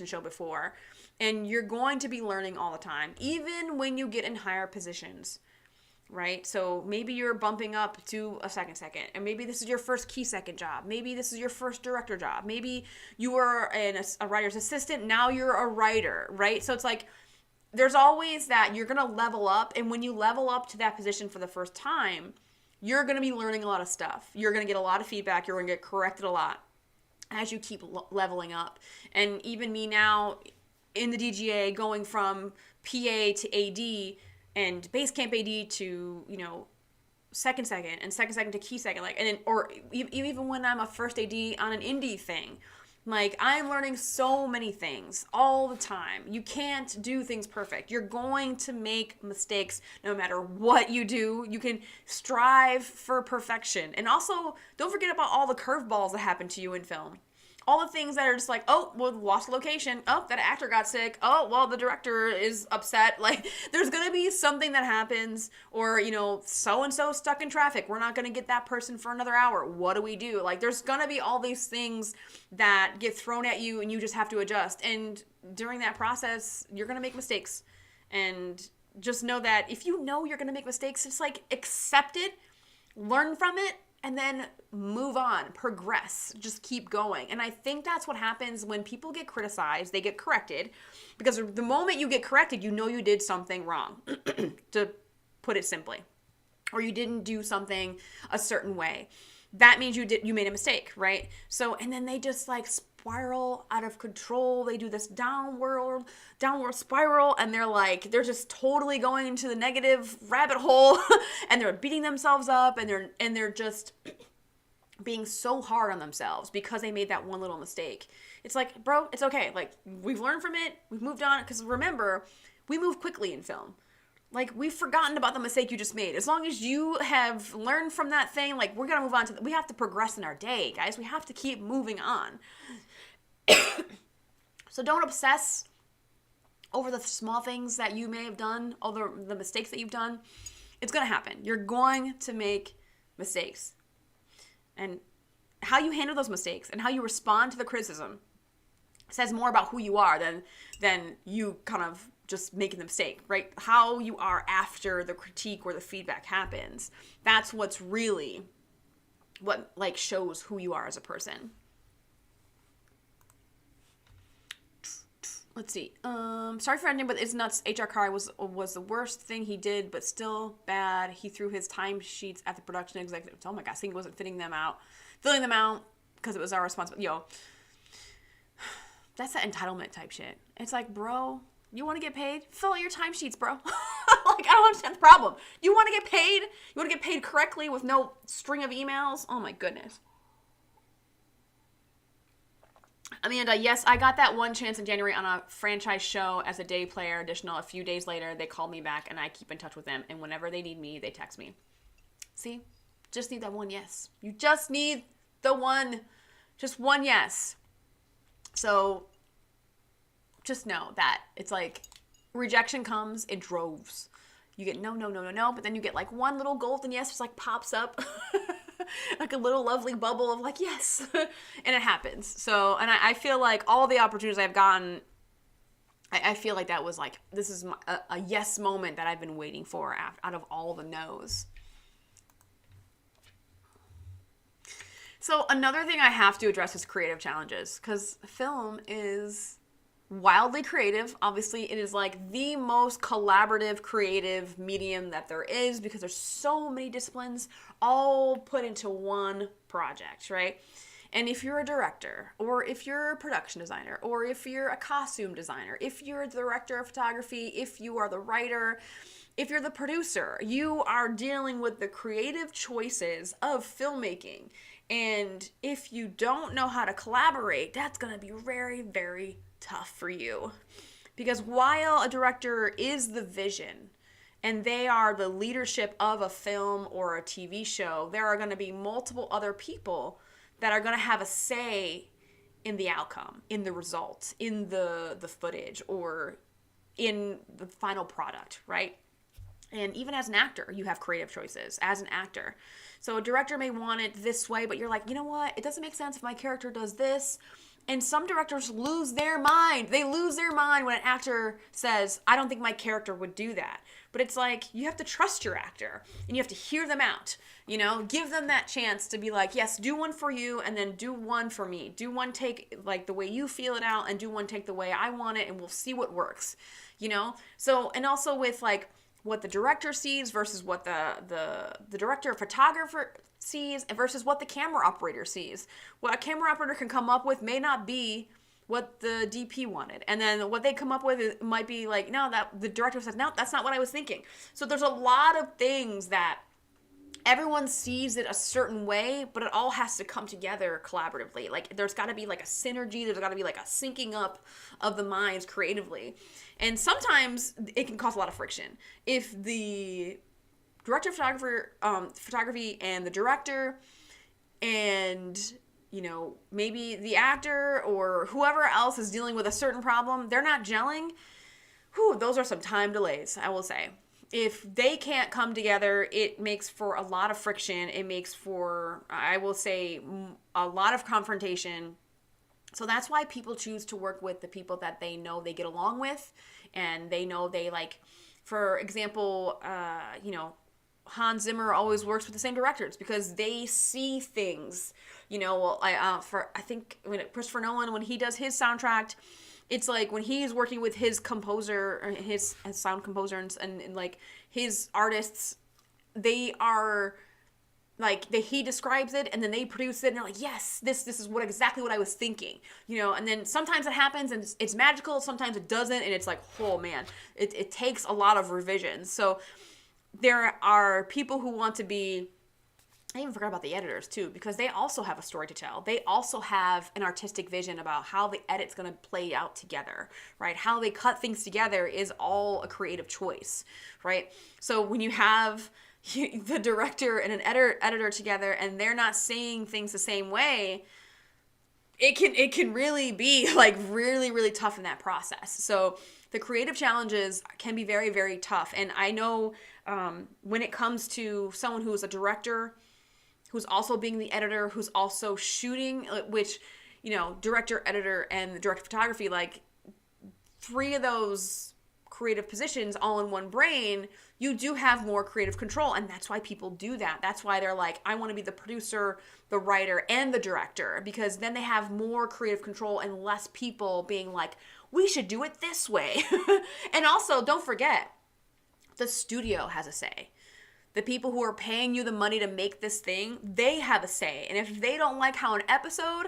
show before. And you're going to be learning all the time, even when you get in higher positions, right? So maybe you're bumping up to a second, and maybe this is your first key second job. Maybe this is your first director job. Maybe you were a writer's assistant, now you're a writer, right? So it's like, there's always that you're going to level up. And when you level up to that position for the first time, you're going to be learning a lot of stuff. You're going to get a lot of feedback. You're going to get corrected a lot as you keep leveling up. And even me now in the DGA, going from PA to AD and base camp AD to, second and second to key second, or even when I'm a first AD on an indie thing, like, I'm learning so many things all the time. You can't do things perfect. You're going to make mistakes no matter what you do. You can strive for perfection. And also, don't forget about all the curveballs that happen to you in film. All the things that are just like, oh, well, lost location. Oh, that actor got sick. Oh, well, the director is upset. Like, there's going to be something that happens, or, so-and-so stuck in traffic. We're not going to get that person for another hour. What do we do? Like, there's going to be all these things that get thrown at you and you just have to adjust. And during that process, you're going to make mistakes. And just know that if you know you're going to make mistakes, it's like, accept it, learn from it, and then move on, progress, just keep going. And I think that's what happens when people get criticized, they get corrected, because the moment you get corrected, you know you did something wrong, to put it simply, or you didn't do something a certain way. That means you made a mistake, right? So, and then they just like spiral out of control. They do this downward spiral, and they're just totally going into the negative rabbit hole, and they're beating themselves up, and they're just being so hard on themselves because they made that one little mistake. It's like, bro, it's okay. Like, we've learned from it. We've moved on. Because remember, we move quickly in film. Like, we've forgotten about the mistake you just made. As long as you have learned from that thing, like, we're going to move on we have to progress in our day, guys. We have to keep moving on. So don't obsess over the small things that you may have done, all the mistakes that you've done. It's going to happen. You're going to make mistakes. And how you handle those mistakes and how you respond to the criticism says more about who you are than you kind of just making the mistake, right? How you are after the critique or the feedback happens. That's what's really what like shows who you are as a person. Let's see. Sorry for ending, but it's nuts. HR Kai was the worst thing he did, but still bad. He threw his timesheets at the production executive. Oh my gosh, he wasn't filling them out because it was our responsibility. That's that entitlement type shit. It's like, bro, you want to get paid? Fill out your timesheets, bro. Like, I don't understand the problem. You want to get paid? You want to get paid correctly with no string of emails? Oh my goodness. Amanda, yes, I got that one chance in January on a franchise show as a day player additional. A few days later, they called me back, and I keep in touch with them. And whenever they need me, they text me. See? Just need that one yes. You just need the one, just one yes. So just know that it's like rejection comes in droves. You get no, but then you get like one little golden yes just like pops up. Like a little lovely bubble of like, yes. And it happens. So, and I feel like all the opportunities I've gotten, I feel like that was like, this is a yes moment that I've been waiting for out of all the no's. So another thing I have to address is creative challenges, because film is wildly creative. Obviously, it is like the most collaborative, creative medium that there is because there's so many disciplines all put into one project, right? And if you're a director, or if you're a production designer, or if you're a costume designer, if you're the director of photography, if you are the writer, if you're the producer, you are dealing with the creative choices of filmmaking. And if you don't know how to collaborate, that's going to be very, very tough for you. Because while a director is the vision and they are the leadership of a film or a TV show, there are going to be multiple other people that are going to have a say in the outcome, in the result, in the footage, or in the final product, right? And even as an actor, you have creative choices as an actor. So a director may want it this way, but you're like, you know what? It doesn't make sense if my character does this. And some directors lose their mind. They lose their mind when an actor says, I don't think my character would do that. But it's like, you have to trust your actor and you have to hear them out. You know, give them that chance to be like, yes, do one for you and then do one for me. Do one take like the way you feel it out and do one take the way I want it, and we'll see what works. You know? So, and also with like what the director sees versus what the director or photographer sees versus what the camera operator sees. What a camera operator can come up with may not be what the DP wanted. And then what they come up with might be like, no, that the director says, no, that's not what I was thinking. So there's a lot of things that everyone sees it a certain way, but it all has to come together collaboratively. Like there's got to be like a synergy. There's got to be like a syncing up of the minds creatively. And sometimes it can cause a lot of friction. If the director of photography and the director and, you know, maybe the actor or whoever else is dealing with a certain problem, they're not gelling, those are some time delays, I will say. If they can't come together, it makes for a lot of friction. It makes for, I will say, a lot of confrontation. So that's why people choose to work with the people that they know they get along with and they know they like. For example, you know, Hans Zimmer always works with the same directors because they see things. You know, I think when Christopher Nolan, when he does his soundtrack, it's like when he's working with his composer, or his sound composer and like his artists, they are like he describes it and then they produce it and they're like, yes, this is exactly what I was thinking, you know. And then sometimes it happens and it's magical, sometimes it doesn't, and it's like, oh man, it takes a lot of revisions. So there are people who want to be, I even forgot about the editors too, because they also have a story to tell. They also have an artistic vision about how the edit's going to play out together, right? How they cut things together is all a creative choice, right? So when you have the director and an editor together and they're not saying things the same way, it can really be like really, really tough in that process. So the creative challenges can be very, very tough. And I know when it comes to someone who is a director, who's also being the editor, who's also shooting, which, you know, director, editor, and the director of photography, like 3 of those creative positions all in one brain, you do have more creative control. And that's why people do that. That's why they're like, I want to be the producer, the writer, and the director, because then they have more creative control and less people being like, we should do it this way. And also, don't forget, the studio has a say. The people who are paying you the money to make this thing, they have a say. And if they don't like how an episode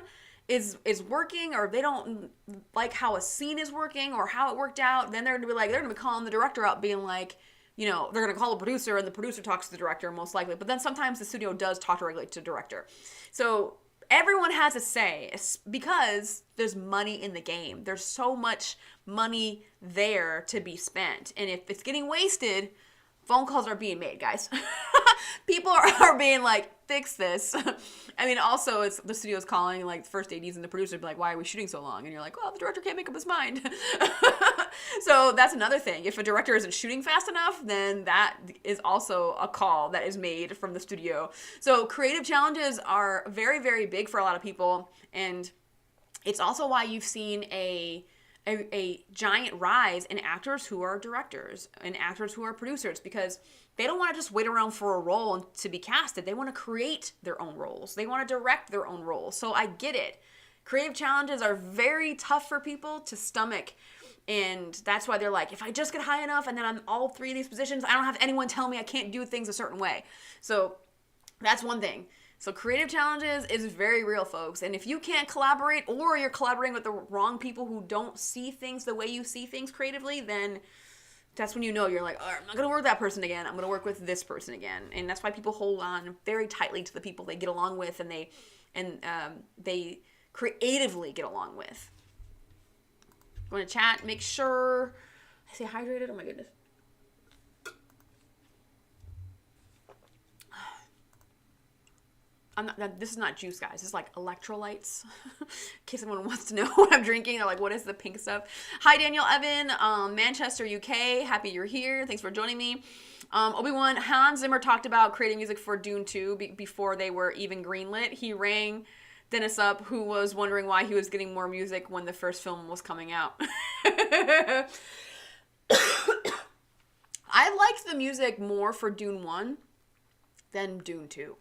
is working, or if they don't like how a scene is working or how it worked out, then they're going to be calling the director up being like, you know, they're going to call the producer and the producer talks to the director most likely. But then sometimes the studio does talk directly to the director. So everyone has a say because there's money in the game. There's so much money there to be spent. And if it's getting wasted, phone calls are being made, guys. People are being like, fix this. I mean, also, it's the studio's calling, like, the first ADs and the producer be like, why are we shooting so long? And you're like, well, the director can't make up his mind. So that's another thing. If a director isn't shooting fast enough, then that is also a call that is made from the studio. So creative challenges are very, very big for a lot of people. And it's also why you've seen a giant rise in actors who are directors and actors who are producers, because they don't want to just wait around for a role to be casted. They want to create their own roles. They want to direct their own roles. So I get it. Creative challenges are very tough for people to stomach. And that's why they're like, if I just get high enough and then I'm all 3 of these positions, I don't have anyone tell me I can't do things a certain way. So that's one thing. So creative challenges is very real, folks. And if you can't collaborate, or you're collaborating with the wrong people who don't see things the way you see things creatively, then that's when you know you're like, all right, I'm not going to work with that person again. I'm going to work with this person again. And that's why people hold on very tightly to the people they get along with and they creatively get along with. Going to chat, make sure I stay hydrated. Oh my goodness. This is not juice, guys. This is like electrolytes. In case anyone wants to know what I'm drinking, they're like, what is the pink stuff? Hi, Daniel Evan, Manchester, UK. Happy you're here. Thanks for joining me. Obi-Wan, Hans Zimmer talked about creating music for Dune 2 before they were even greenlit. He rang Dennis up, who was wondering why he was getting more music when the first film was coming out. I liked the music more for Dune 1 than Dune 2.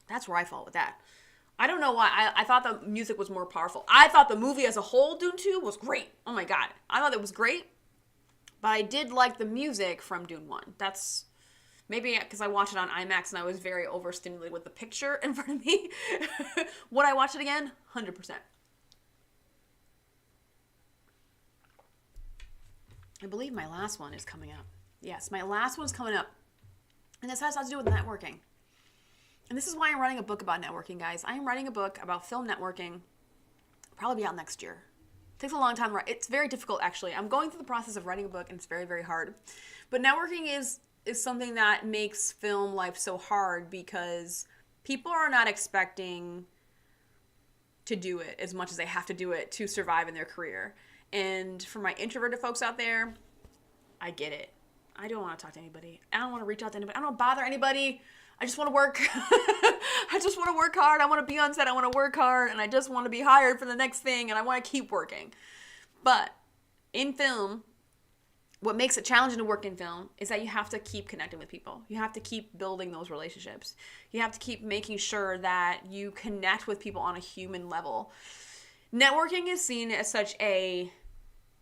That's where I fall with that. I don't know why. I thought the music was more powerful. I thought the movie as a whole, Dune 2, was great. Oh my God. I thought it was great. But I did like the music from Dune 1. That's maybe because I watched it on IMAX and I was very overstimulated with the picture in front of me. Would I watch it again? 100%. I believe my last one is coming up. Yes, my last one's coming up. And this has to do with networking. And this is why I'm writing a book about networking, guys. I am writing a book about film networking. Probably be out next year. It takes a long time to write. It's very difficult, actually. I'm going through the process of writing a book, and it's very, very hard. But networking is something that makes film life so hard because people are not expecting to do it as much as they have to do it to survive in their career. And for my introverted folks out there, I get it. I don't want to talk to anybody. I don't want to reach out to anybody. I don't want to bother anybody. I just want to work. I just want to work hard. I want to be on set. I want to work hard. And I just want to be hired for the next thing. And I want to keep working. But in film, what makes it challenging to work in film is that you have to keep connecting with people. You have to keep building those relationships. You have to keep making sure that you connect with people on a human level. Networking is seen as such a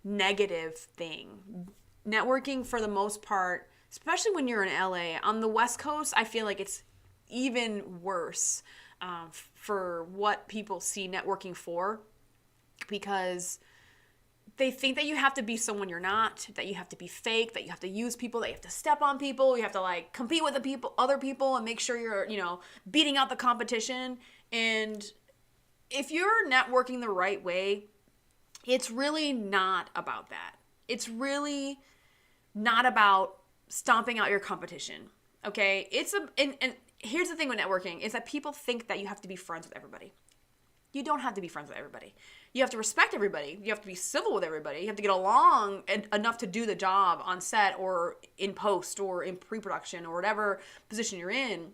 negative thing. Networking, for the most part, especially when you're in LA, on the West Coast, I feel like it's even worse for what people see networking for, because they think that you have to be someone you're not, that you have to be fake, that you have to use people, that you have to step on people, you have to like compete with other people and make sure you're, beating out the competition. And if you're networking the right way, it's really not about that. It's really not about stomping out your competition. Okay? And here's the thing with networking is that people think that you have to be friends with everybody. You don't have to be friends with everybody. You have to respect everybody. You have to be civil with everybody. You have to get along enough to do the job on set or in post or in pre-production or whatever position you're in.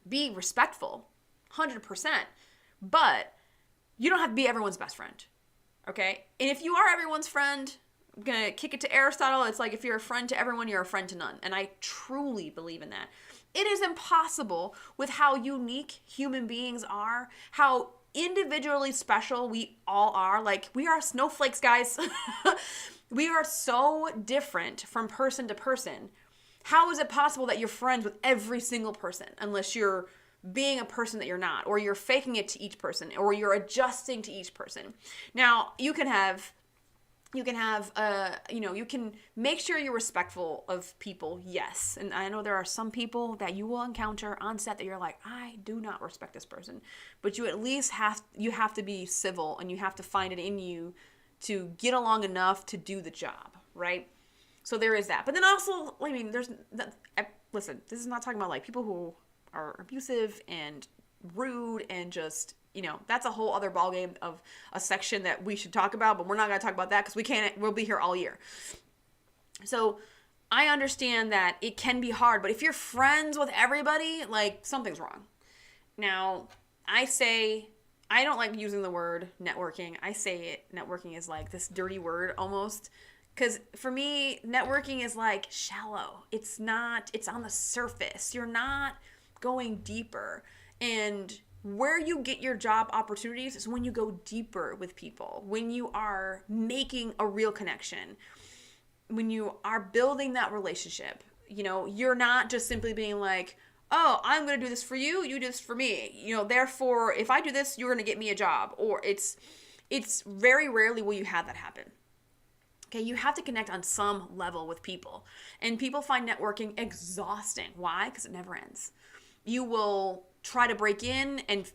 Be respectful, 100%. But you don't have to be everyone's best friend. Okay? And if you are everyone's friend, I'm going to kick it to Aristotle. It's like if you're a friend to everyone, you're a friend to none. And I truly believe in that. It is impossible with how unique human beings are, how individually special we all are. Like, we are snowflakes, guys. We are so different from person to person. How is it possible that you're friends with every single person unless you're being a person that you're not, or you're faking it to each person, or you're adjusting to each person? Now, you can make sure you're respectful of people, yes. And I know there are some people that you will encounter on set that you're like, I do not respect this person. But you at least have to be civil, and you have to find it in you to get along enough to do the job, right? So there is that. But then also, listen, this is not talking about like people who are abusive and rude and just, that's a whole other ballgame of a section that we should talk about, but we're not going to talk about that because we'll be here all year. So I understand that it can be hard, but if you're friends with everybody, like, something's wrong. Now, I don't like using the word networking. I say networking is like this dirty word almost, because for me, networking is like shallow. It's on the surface. You're not going deeper. And where you get your job opportunities is when you go deeper with people, when you are making a real connection, when you are building that relationship. You know, you're not just simply being like, oh, I'm going to do this for you, you do this for me. You know, therefore, if I do this, you're going to get me a job. Or it's very rarely will you have that happen. Okay, you have to connect on some level with people. And people find networking exhausting. Why? Because it never ends. You will try to break in and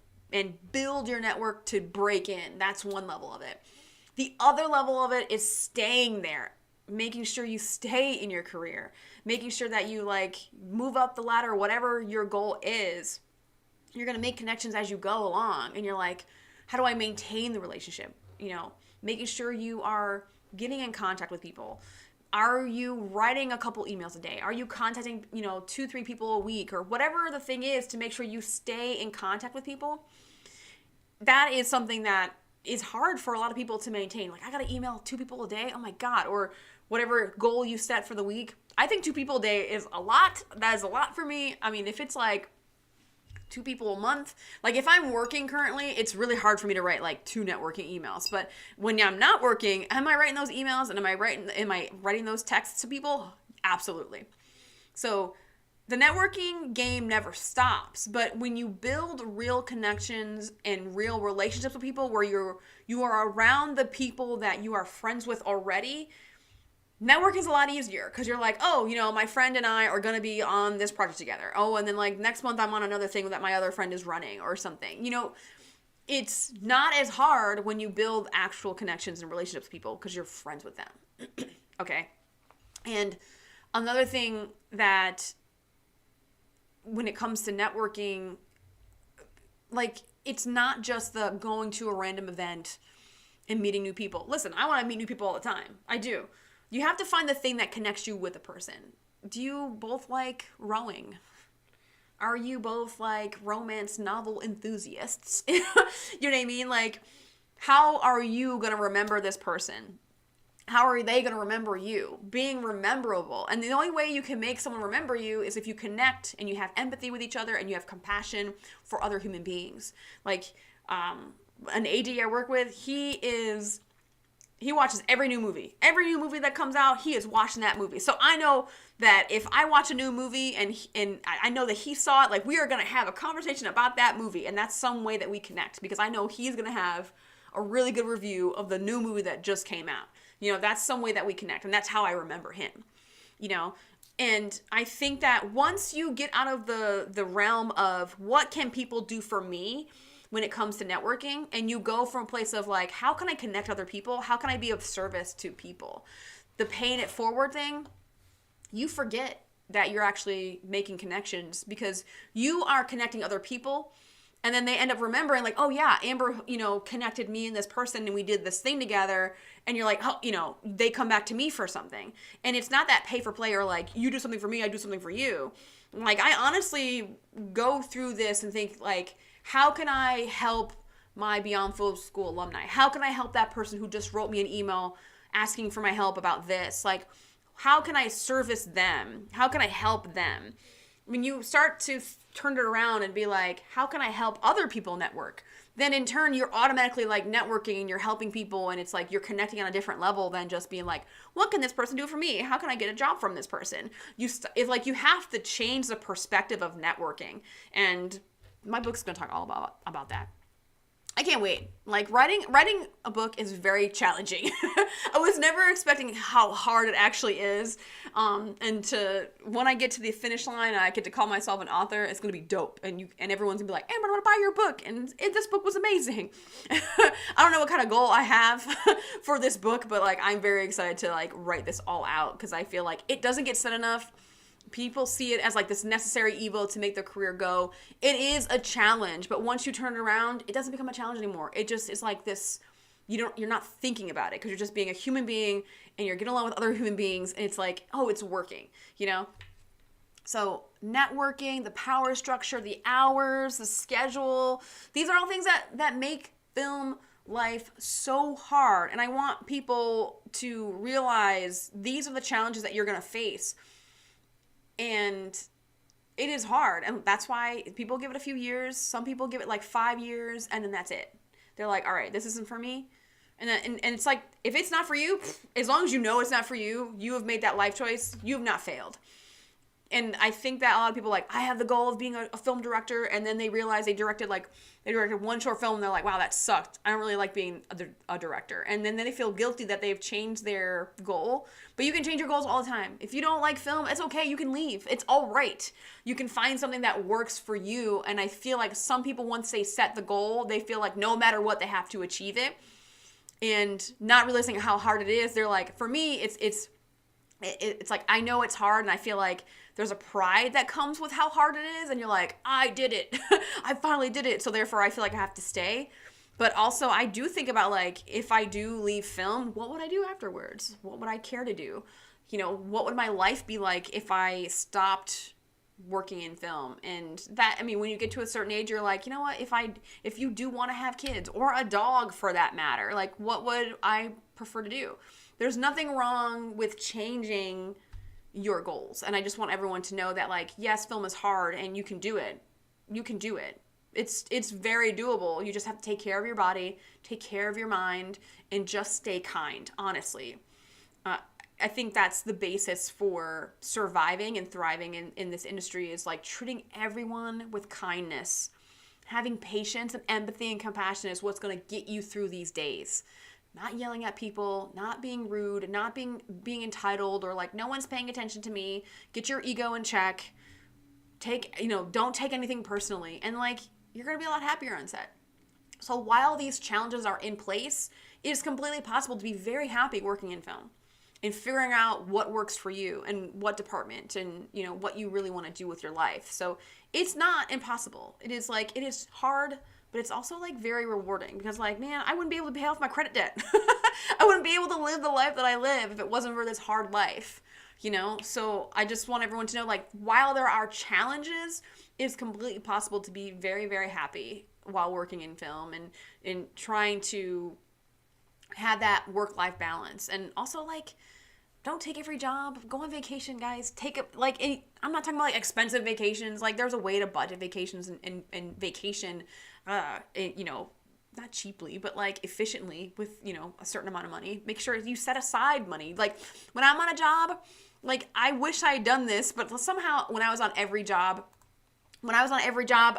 build your network to break in. That's one level of it. The other level of it is staying there, making sure you stay in your career, making sure that you like move up the ladder, whatever your goal is. You're going to make connections as you go along. And you're like, how do I maintain the relationship? You know, making sure you are getting in contact with people. Are you writing a couple emails a day? Are you contacting, 2-3 people a week, or whatever the thing is to make sure you stay in contact with people? That is something that is hard for a lot of people to maintain. Like, I got to email 2 people a day. Oh my God. Or whatever goal you set for the week. I think 2 people a day is a lot. That is a lot for me. I mean, if it's like 2 people a month. Like if I'm working currently, it's really hard for me to write like 2 networking emails. But when I'm not working, am I writing those emails and am I writing those texts to people? Absolutely. So the networking game never stops. But when you build real connections and real relationships with people where you are around the people that you are friends with already, network is a lot easier because you're like, oh, my friend and I are going to be on this project together. Oh, and then like next month I'm on another thing that my other friend is running or something. It's not as hard when you build actual connections and relationships with people because you're friends with them. Okay. And another thing that when it comes to networking, like it's not just the going to a random event and meeting new people. Listen, I want to meet new people all the time. I do. You have to find the thing that connects you with a person. Do you both like rowing? Are you both like romance novel enthusiasts? You know what I mean? Like, how are you going to remember this person? How are they going to remember you? Being rememberable. And the only way you can make someone remember you is if you connect and you have empathy with each other and you have compassion for other human beings. Like, an AD I work with, he watches every new movie. Every new movie that comes out, he is watching that movie. So I know that if I watch a new movie and I know that he saw it, like we are going to have a conversation about that movie. And that's some way that we connect because I know he's going to have a really good review of the new movie that just came out. That's some way that we connect. And that's how I remember him, And I think that once you get out of the realm of what can people do for me, when it comes to networking, and you go from a place of like, how can I connect other people? How can I be of service to people? The paying it forward thing, you forget that you're actually making connections because you are connecting other people. And then they end up remembering like, oh yeah, Amber, connected me and this person and we did this thing together. And you're like, oh, they come back to me for something. And it's not that pay for play or like, you do something for me, I do something for you. Like, I honestly go through this and think like, how can I help my Beyond Film School alumni? How can I help that person who just wrote me an email asking for my help about this? Like, how can I service them? How can I help them? When you start to turn it around and be like, how can I help other people network? Then in turn, you're automatically like networking and you're helping people and it's like you're connecting on a different level than just being like, what can this person do for me? How can I get a job from this person? It's like you have to change the perspective of networking. And my book's going to talk all about that. I can't wait. Like writing a book is very challenging. I was never expecting how hard it actually is. And when I get to the finish line, I get to call myself an author. It's going to be dope. And everyone's going to be like, Amber, I want to buy your book. And this book was amazing. I don't know what kind of goal I have for this book, but like, I'm very excited to like write this all out because I feel like it doesn't get said enough. People see it as like this necessary evil to make their career go. It is a challenge, but once you turn it around, it doesn't become a challenge anymore. It just is like this, you're not thinking about it because you're just being a human being and you're getting along with other human beings and it's like, oh, it's working, So networking, the power structure, the hours, the schedule, these are all things that make film life so hard. And I want people to realize these are the challenges that you're going to face. And it is hard. And that's why people give it a few years. Some people give it like 5 years, and then that's it. They're like, all right, this isn't for me. And it's like, if it's not for you, as long as you know it's not for you, you have made that life choice, you have not failed. And I think that a lot of people I have the goal of being a film director, and then they realize they directed one short film, and they're like, wow, that sucked. I don't really like being a director. And then they feel guilty that they've changed their goal. But you can change your goals all the time. If you don't like film, it's okay. You can leave. It's all right. You can find something that works for you. And I feel like some people, once they set the goal, they feel like no matter what, they have to achieve it. And not realizing how hard it is. They're like, for me, it's like, I know it's hard, and I feel like there's a pride that comes with how hard it is, and you're like, I did it. I finally did it. So therefore I feel like I have to stay. But also I do think about if I do leave film, what would I do afterwards? What would I care to do? What would my life be like if I stopped working in film? And that, when you get to a certain age, you're like, you know what, if you do want to have kids, or a dog for that matter, what would I prefer to do? There's nothing wrong with changing your goals. And I just want everyone to know that, yes, film is hard, and you can do it. You can do it. It's very doable. You just have to take care of your body, take care of your mind, and just stay kind, honestly. I think that's the basis for surviving and thriving in this industry, is treating everyone with kindness. Having patience and empathy and compassion is what's going to get you through these days. Not yelling at people, not being rude, not being entitled, or no one's paying attention to me. Get your ego in check. Don't take anything personally. And you're going to be a lot happier on set. So while these challenges are in place, it is completely possible to be very happy working in film and figuring out what works for you and what department and, what you really want to do with your life. So it's not impossible. It is it is hard, but it's also very rewarding, because man, I wouldn't be able to pay off my credit debt. I wouldn't be able to live the life that I live if it wasn't for this hard life, So I just want everyone to know, while there are challenges, it's completely possible to be very, very happy while working in film and in trying to have that work-life balance. And also don't take every job. Go on vacation, guys. I'm not talking about expensive vacations. There's a way to budget vacations and vacation, not cheaply, but efficiently with, a certain amount of money. Make sure you set aside money. When I'm on a job, I wish I had done this, but somehow when I was on every job,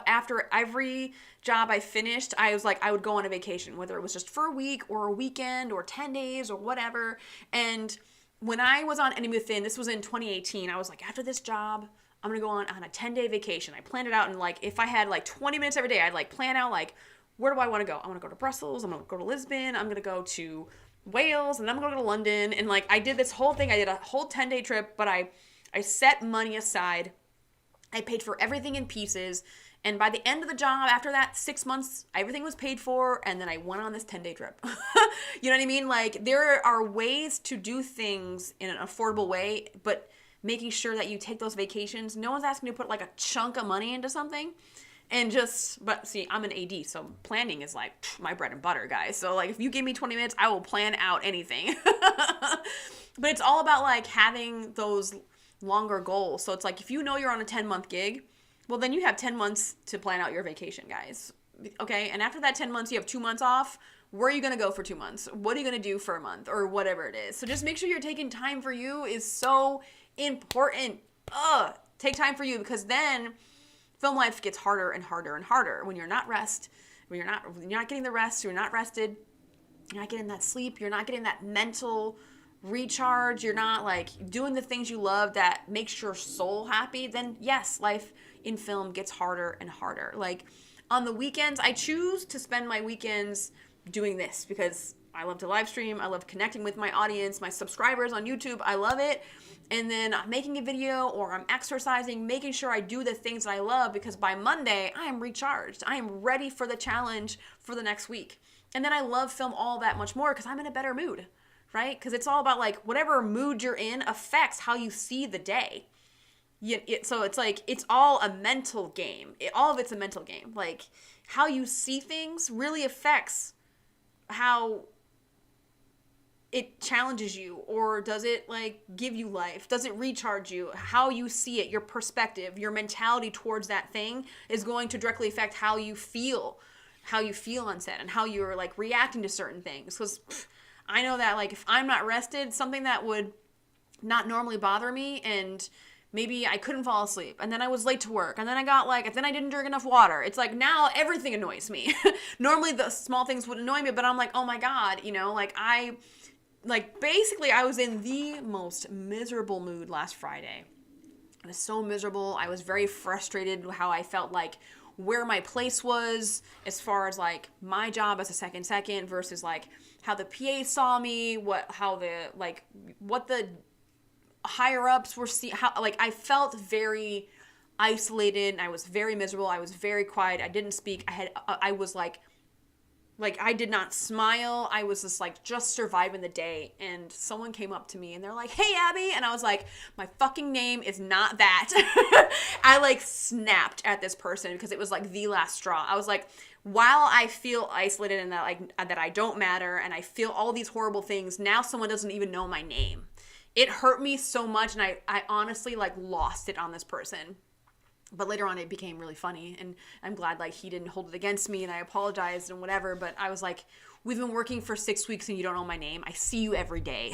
after every job I finished, I was I would go on a vacation, whether it was just for a week or a weekend or 10 days or whatever. And when I was on Any Within, this was in 2018, I was after this job, I'm going to go on a 10-day vacation. I planned it out, and if I had 20 minutes every day, I'd plan out where do I want to go? I want to go to Brussels, I'm going to go to Lisbon, I'm going to go to Wales, and then I'm going to go to London. And I did this whole thing. I did a whole 10-day trip, but I set money aside. I paid for everything in pieces. And by the end of the job, after that 6 months, everything was paid for. And then I went on this 10-day trip. You know what I mean? There are ways to do things in an affordable way, but making sure that you take those vacations. No one's asking you to put a chunk of money into something. But see, I'm an AD, so planning is my bread and butter, guys. So if you give me 20 minutes, I will plan out anything. But it's all about having those longer goals. So it's if you're on a 10-month gig, well, then you have 10 months to plan out your vacation, guys. Okay? And after that 10 months, you have 2 months off. Where are you going to go for 2 months? What are you going to do for a month, or whatever it is? So just make sure you're taking time for you is so important. Take time for you, because then film life gets harder and harder and harder when you're not getting the rest, you're not rested, you're not getting that sleep, you're not getting that mental recharge, you're not doing the things you love that makes your soul happy. Then yes, life in film gets harder and harder. On the weekends, I choose to spend my weekends doing this because I love to live stream. I love connecting with my audience, my subscribers on YouTube. I love it. And then I'm making a video, or I'm exercising, making sure I do the things that I love, because by Monday, I am recharged. I am ready for the challenge for the next week. And then I love film all that much more because I'm in a better mood, right? Because it's all about whatever mood you're in affects how you see the day. So it's all a mental game. All of it's a mental game. How you see things really affects how it challenges you, or does it like give you life? Does it recharge you? How you see it, your perspective, your mentality towards that thing is going to directly affect how you feel on set and how you're like reacting to certain things. Because I know that like if I'm not rested, something that would not normally bother me, and maybe I couldn't fall asleep, and then I was late to work, and then then I didn't drink enough water. It's like now everything annoys me. Normally the small things would annoy me, but I'm like, oh my God, basically I was in the most miserable mood last Friday. I was so miserable. I was very frustrated with how I felt like where my place was as far as like my job as a second versus like how the PA saw me, what the higher ups were I felt very isolated, and I was very miserable. I was very quiet. I didn't speak. I was like I did not smile. I was just surviving the day. And someone came up to me and they're like, "Hey, Abby." And I was like, my fucking name is not that. I like snapped at this person because it was like the last straw. I was like, while I feel isolated and that I don't matter and I feel all these horrible things, now someone doesn't even know my name. It hurt me so much, and I honestly like lost it on this person. But later on, it became really funny, and I'm glad like he didn't hold it against me, and I apologized and whatever. But I was like, we've been working for 6 weeks, and you don't know my name. I see you every day.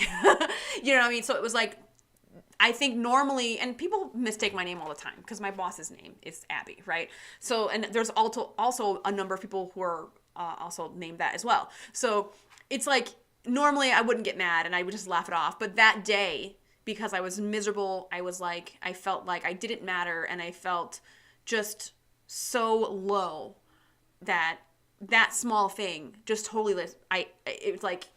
You know what I mean? So it was like, I think normally, and people mistake my name all the time because my boss's name is Abby, right? So, and there's also a number of people who are also named that as well. So it's like, normally I wouldn't get mad and I would just laugh it off. But that day, because I was miserable, I felt like I didn't matter, and I felt just so low that small thing just totally, it was like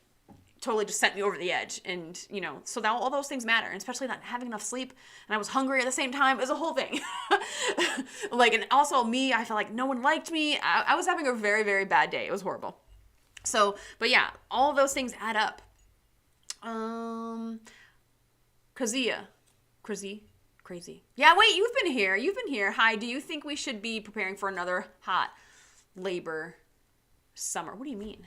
totally just sent me over the edge. And, so that all those things matter, and especially not having enough sleep, and I was hungry at the same time. It was a whole thing. And also me, I felt like no one liked me. I was having a very, very bad day. It was horrible. So, but yeah, all of those things add up. Crazy. Yeah, wait, you've been here. Hi, do you think we should be preparing for another hot labor summer? What do you mean?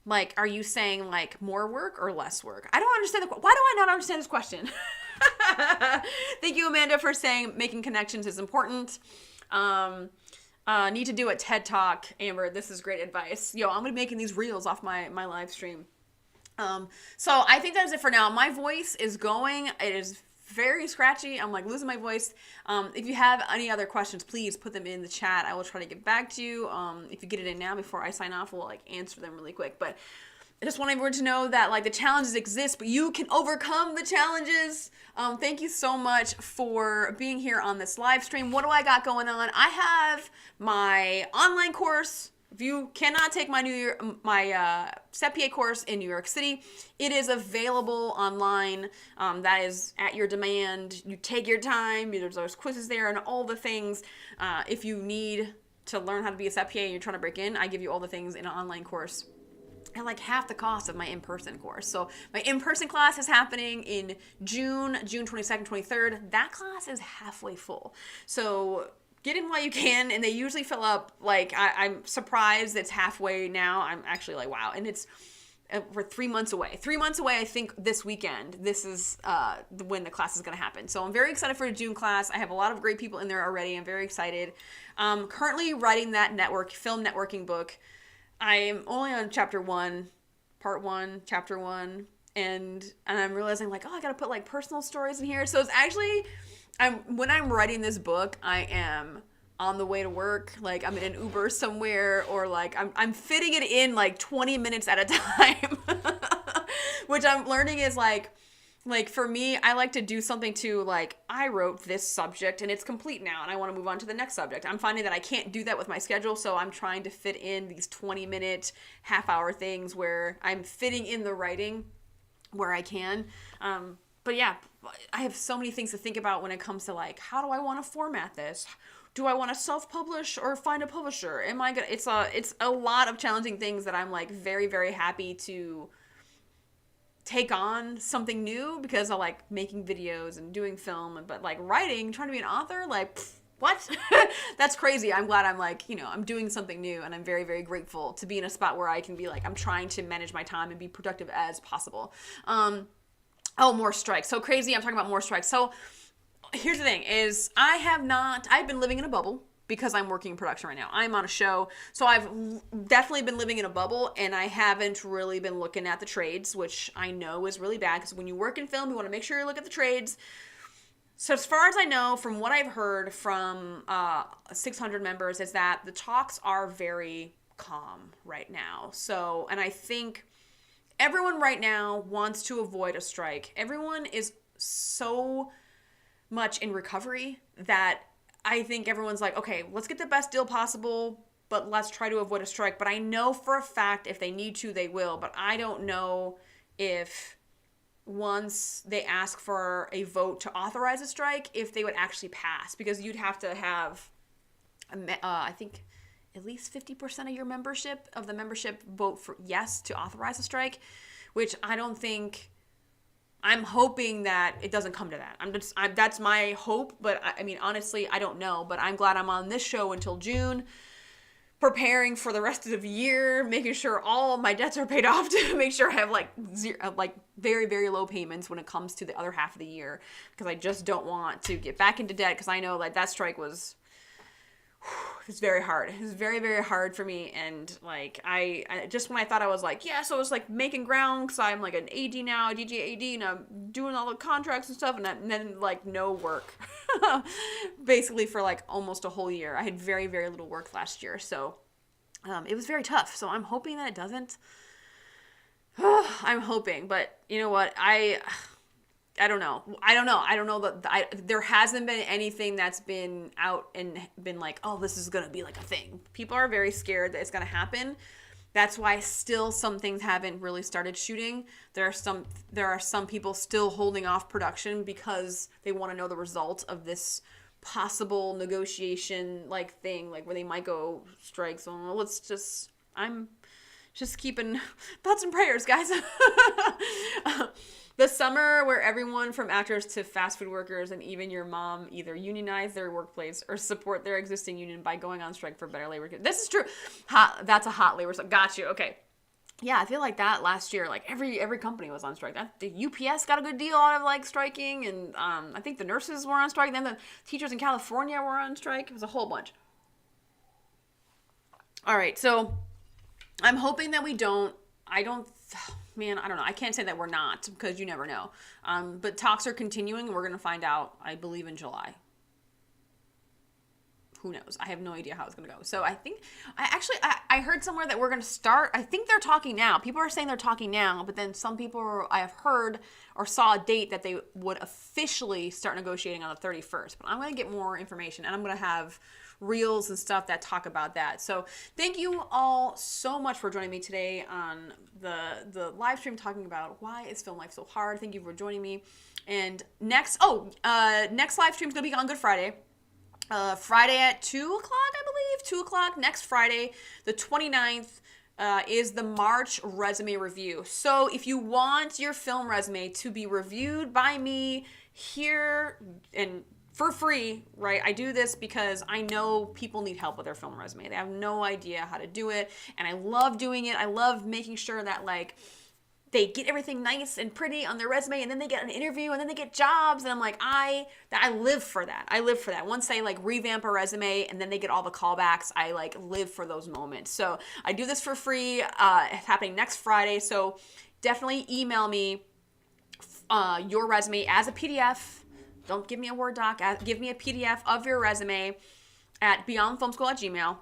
Like, are you saying like more work or less work? I don't understand why do I not understand this question? Thank you, Amanda, for saying making connections is important. Need to do a TED Talk, Amber. This is great advice. Yo, I'm going to be making these reels off my live stream. So I think that's it for now. My voice is going. It is very scratchy. I'm like losing my voice. If you have any other questions, please put them in the chat. I will try to get back to you. If you get it in now before I sign off, we'll like answer them really quick. But I just want everyone to know that like the challenges exist, but you can overcome the challenges. Thank you so much for being here on this live stream. What do I got going on? I have my online course. If you cannot take my Set PA course in New York City, it is available online. That is at your demand. You take your time. There's those quizzes there and all the things. If you need to learn how to be a Set PA and you're trying to break in, I give you all the things in an online course at like half the cost of my in-person course. So my in-person class is happening in June 22nd, 23rd. That class is halfway full. So get in while you can, and they usually fill up. Like, I'm surprised it's halfway now. I'm actually like, wow. And we're 3 months away. 3 months away, I think, this weekend. This is when the class is going to happen. So I'm very excited for the June class. I have a lot of great people in there already. I'm very excited. Currently writing that film networking book. I am only on chapter 1, part 1, chapter 1. And I'm realizing, like, I got to put, like, personal stories in here. So it's actually... when I'm writing this book, I am on the way to work, like I'm in an Uber somewhere, or like I'm fitting it in like 20 minutes at a time, which I'm learning is like for me, I like to do something to like, I wrote this subject and it's complete now and I want to move on to the next subject. I'm finding that I can't do that with my schedule, so I'm trying to fit in these 20-minute, half-hour things where I'm fitting in the writing where I can. But yeah, I have so many things to think about when it comes to like, how do I want to format this? Do I want to self-publish or find a publisher? Am I gonna? It's a lot of challenging things that I'm like very, very happy to take on something new, because I like making videos and doing film, but like writing, trying to be an author, like what? That's crazy. I'm glad I'm like, I'm doing something new, and I'm very, very grateful to be in a spot where I can be like, I'm trying to manage my time and be productive as possible. More strikes. So crazy. I'm talking about more strikes. So here's the thing is I've been living in a bubble because I'm working in production right now. I'm on a show. So I've definitely been living in a bubble, and I haven't really been looking at the trades, which I know is really bad because when you work in film, you want to make sure you look at the trades. So as far as I know, from what I've heard from 600 members, is that the talks are very calm right now. So, and I think everyone right now wants to avoid a strike. Everyone is so much in recovery that I think everyone's like, okay, let's get the best deal possible, but let's try to avoid a strike. But I know for a fact if they need to, they will. But I don't know if once they ask for a vote to authorize a strike, if they would actually pass, because you'd have to have, I think, at least 50% of your membership vote for yes to authorize a strike, which I don't think. I'm hoping that it doesn't come to that. That's my hope, but I mean, honestly, I don't know. But I'm glad I'm on this show until June, preparing for the rest of the year, making sure all my debts are paid off, to make sure I have very, very low payments when it comes to the other half of the year, because I just don't want to get back into debt, because I know that strike was, it's very hard. It's very, very hard for me. And I just, when I thought I was like, yeah, so I was making ground, because I'm like an AD now, a DJ AD, and I'm doing all the contracts and stuff, and then no work basically for almost a whole year. I had very, very little work last year. So it was very tough. So I'm hoping that it doesn't. I'm hoping, but you know what? I don't know. I don't know that there hasn't been anything that's been out and been like, oh, this is going to be a thing. People are very scared that it's going to happen. That's why still some things haven't really started shooting. There are some people still holding off production because they want to know the result of this possible negotiation thing, where they might go strike. So I'm just keeping thoughts and prayers, guys. The summer where everyone from actors to fast food workers and even your mom either unionize their workplace or support their existing union by going on strike for better labor. This is true. That's a hot labor. So got you. Okay. Yeah, I feel like that last year, every company was on strike. The UPS got a good deal out of striking, and I think the nurses were on strike. Then the teachers in California were on strike. It was a whole bunch. All right, so I'm hoping that we don't. I don't know. I can't say that we're not, because you never know. But talks are continuing. We're going to find out, I believe, in July. Who knows? I have no idea how it's going to go. So I think, I heard somewhere that we're going to start. I think they're talking now. People are saying they're talking now, but then some people I have heard or saw a date that they would officially start negotiating on the 31st. But I'm going to get more information, and I'm going to have reels and stuff that talk about that. So thank you all so much for joining me today on the live stream talking about why is film life so hard. Thank you for joining me. And next live stream is going to be on Good Friday. Friday at 2 o'clock, I believe. 2 o'clock next Friday, the 29th, is the March resume review. So if you want your film resume to be reviewed by me here and for free, right? I do this because I know people need help with their film resume. They have no idea how to do it, and I love doing it. I love making sure that they get everything nice and pretty on their resume, and then they get an interview, and then they get jobs, and I'm like, I live for that. I live for that. Once they revamp a resume and then they get all the callbacks, I live for those moments. So I do this for free. It's happening next Friday. So definitely email me your resume as a PDF. Don't give me a Word doc. Give me a PDF of your resume at beyondfilmschool@gmail.com.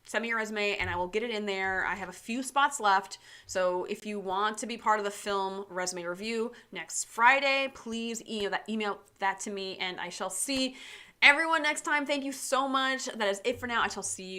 Send me your resume and I will get it in there. I have a few spots left. So if you want to be part of the film resume review next Friday, please email that to me, and I shall see everyone next time. Thank you so much. That is it for now. I shall see you